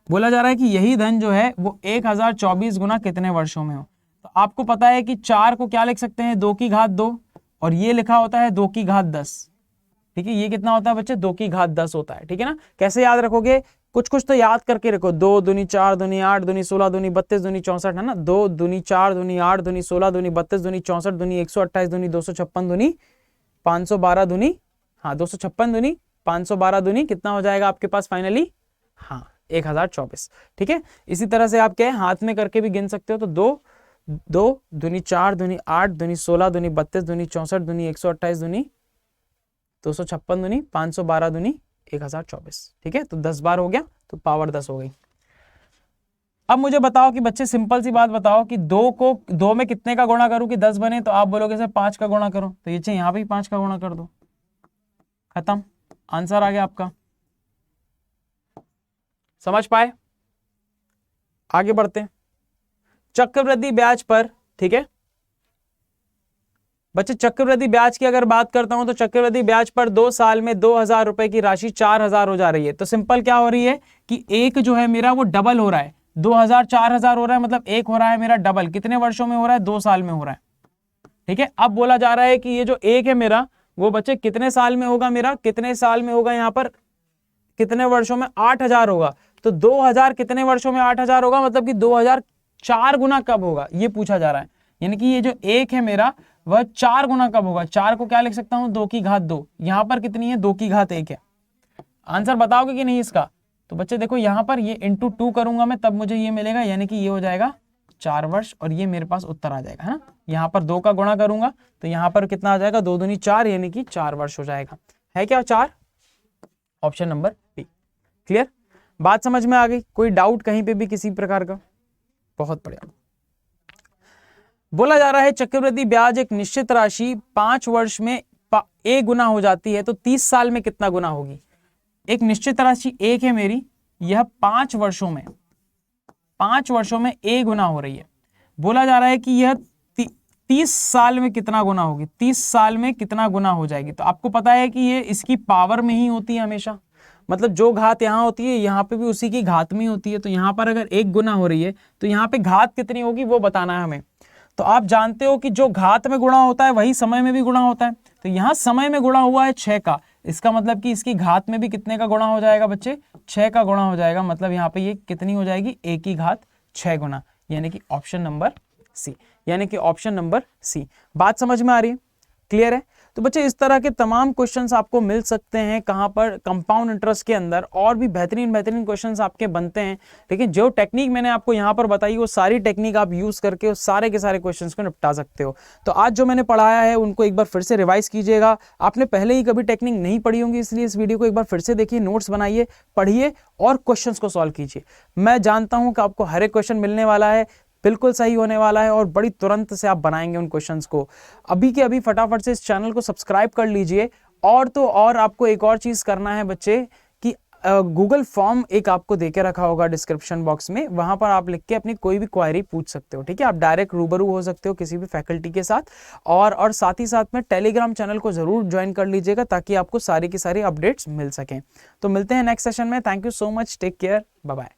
बोला जा रहा है कि यही धन जो है वो 1024 गुना कितने वर्षों में हो। तो आपको पता है कि 4 को क्या लिख सकते हैं, 2 की घात 2, और ये लिखा होता है 2 की घात 10, ठीक है, ये कितना होता है बच्चे, 2 की घात 10 होता है, ठीक है ना। कैसे याद रखोगे, कुछ कुछ तो याद करके रखो, 2 दूनी 4 दूनी 8 दूनी 16 दूनी 32 दूनी 64 है ना, 2 दूनी 4 दूनी 8 दूनी 16 दूनी 32 दूनी 64 दूनी 128 दूनी 256 दूनी 512 दूनी, हाँ 256 दूनी 512 दूनी कितना हो जाएगा आपके पास फाइनली, हाँ 1024, ठीक है। इसी तरह से आप क्या हाथ में करके भी गिन सकते हो, तो 2 दूनी 4 दूनी 8 दूनी 16 दूनी 32 दूनी 64 दूनी 128 दूनी 256 दूनी 512 दूनी 1024, ठीक है। तो 10 बार हो गया, तो पावर 10 हो गई। अब मुझे बताओ कि बच्चे सिंपल सी बात बताओ कि 2 में कितने का गुणा करूं कि 10 बने, तो आप बोलोगे सर 5 का गुणा करो, तो ये चाहिए यहाँ पे 5 का गुणा कर दो, खत्म, आंसर आ गया आपका। समझ पाए, आगे बढ़ते हैं। चक्रवृद्धि ब्याज पर, ठीक है बच्चे, चक्रवृद्धि ब्याज की अगर बात करता हूं तो चक्रवृद्धि ब्याज पर 2 साल में 2000 रुपए की राशि 4000 हो जा रही है। तो सिंपल क्या हो रही है कि एक जो है मेरा वो डबल हो रहा है, 2000 4000 हो रहा है, मतलब एक हो रहा है मेरा डबल, कितने वर्षों में हो रहा है, 2 साल में हो रहा है, ठीक है। अब बोला जा रहा है कि ये जो 1 है मेरा वो बच्चे कितने साल में होगा, मेरा कितने साल में होगा, यहाँ पर कितने वर्षों में, 8000 होगा। तो 2000 कितने वर्षों में 8000 होगा, मतलब कि 2000 4 गुना कब होगा ये पूछा जा रहा है। यानी कि ये जो 1 है मेरा वह 4 गुना कब होगा। 4 को क्या लिख सकता हूं, 2 की घात 2। यहाँ पर कितनी है, 2 की घात 1 है। आंसर बताओगे कि नहीं इसका? तो बच्चे देखो यहाँ पर ये इंटू 2 करूंगा मैं, तब मुझे ये मिलेगा, यानी कि ये हो जाएगा 4 वर्ष, और ये मेरे पास उत्तर आ जाएगा, है ना। यहाँ पर 2 का गुणा करूंगा तो यहाँ पर कितना आ जाएगा, 2 दूनी 4, यानी कि 4 वर्ष हो जाएगा। है क्या 4? Option number B. क्लियर, बात समझ में आ गई? कोई डाउट कहीं पे भी किसी प्रकार का? बहुत बढ़िया। बोला जा रहा है चक्रवृद्धि ब्याज एक निश्चित राशि 5 वर्ष में a गुना हो जाती है, तो 30 साल में कितना गुना होगी। एक निश्चित राशि 1 है मेरी, यह 5 वर्षों में a गुना हो रही है। बोला जा रहा है कि यह 30 साल में कितना गुना होगी, 30 साल में कितना गुना हो जाएगी। तो आपको पता है कि ये इसकी पावर में ही होती है हमेशा, मतलब जो घात यहाँ होती है यहाँ पे भी उसी की घात में होती है। तो यहाँ पर अगर 1 गुना हो रही है तो यहाँ पे घात कितनी होगी वो बताना है हमें। तो आप जानते हो कि जो घात में गुणा होता है वही समय में भी गुणा होता है। तो यहाँ समय में गुणा हुआ है 6 का, इसका मतलब कि इसकी घात में भी कितने का गुणा हो जाएगा बच्चे, 6 का गुणा हो जाएगा। मतलब यहाँ पे ये कितनी हो जाएगी, a की घात 6 गुना, यानी कि ऑप्शन नंबर सी, यानी कि ऑप्शन नंबर सी। बात समझ में आ रही है? क्लियर है? तो बच्चे इस तरह के तमाम क्वेश्चंस आपको मिल सकते हैं कहां पर, कंपाउंड इंटरेस्ट के अंदर। और भी बेहतरीन क्वेश्चंस आपके बनते हैं, लेकिन जो टेक्निक मैंने आपको यहां पर बताई वो सारी टेक्निक आप यूज करके उस सारे के सारे क्वेश्चंस को निपटा सकते हो। तो आज जो मैंने पढ़ाया है उनको एक बार फिर से रिवाइज कीजिएगा। आपने पहले ही कभी टेक्निक नहीं पढ़ी होंगी, इसलिए इस वीडियो को एक बार फिर से देखिए, नोट्स बनाइए, पढ़िए और क्वेश्चंस को सॉल्व कीजिए। मैं जानता हूं कि आपको हर एक क्वेश्चन मिलने वाला है, बिल्कुल सही होने वाला है, और बड़ी तुरंत से आप बनाएंगे उन क्वेश्चंस को। अभी के अभी फटाफट से इस चैनल को सब्सक्राइब कर लीजिए। और तो और आपको एक और चीज करना है बच्चे कि गूगल फॉर्म एक आपको देके रखा होगा डिस्क्रिप्शन बॉक्स में, वहां पर आप लिख के अपनी कोई भी क्वेरी पूछ सकते हो। ठीक है, आप डायरेक्ट रूबरू हो सकते हो किसी भी फैकल्टी के साथ। और साथ ही साथ में टेलीग्राम चैनल को जरूर ज्वाइन कर लीजिएगा ताकि आपको सारी की सारी अपडेट्स मिल सकें। तो मिलते हैं नेक्स्ट सेशन में। Thank you so much, take care, bye bye.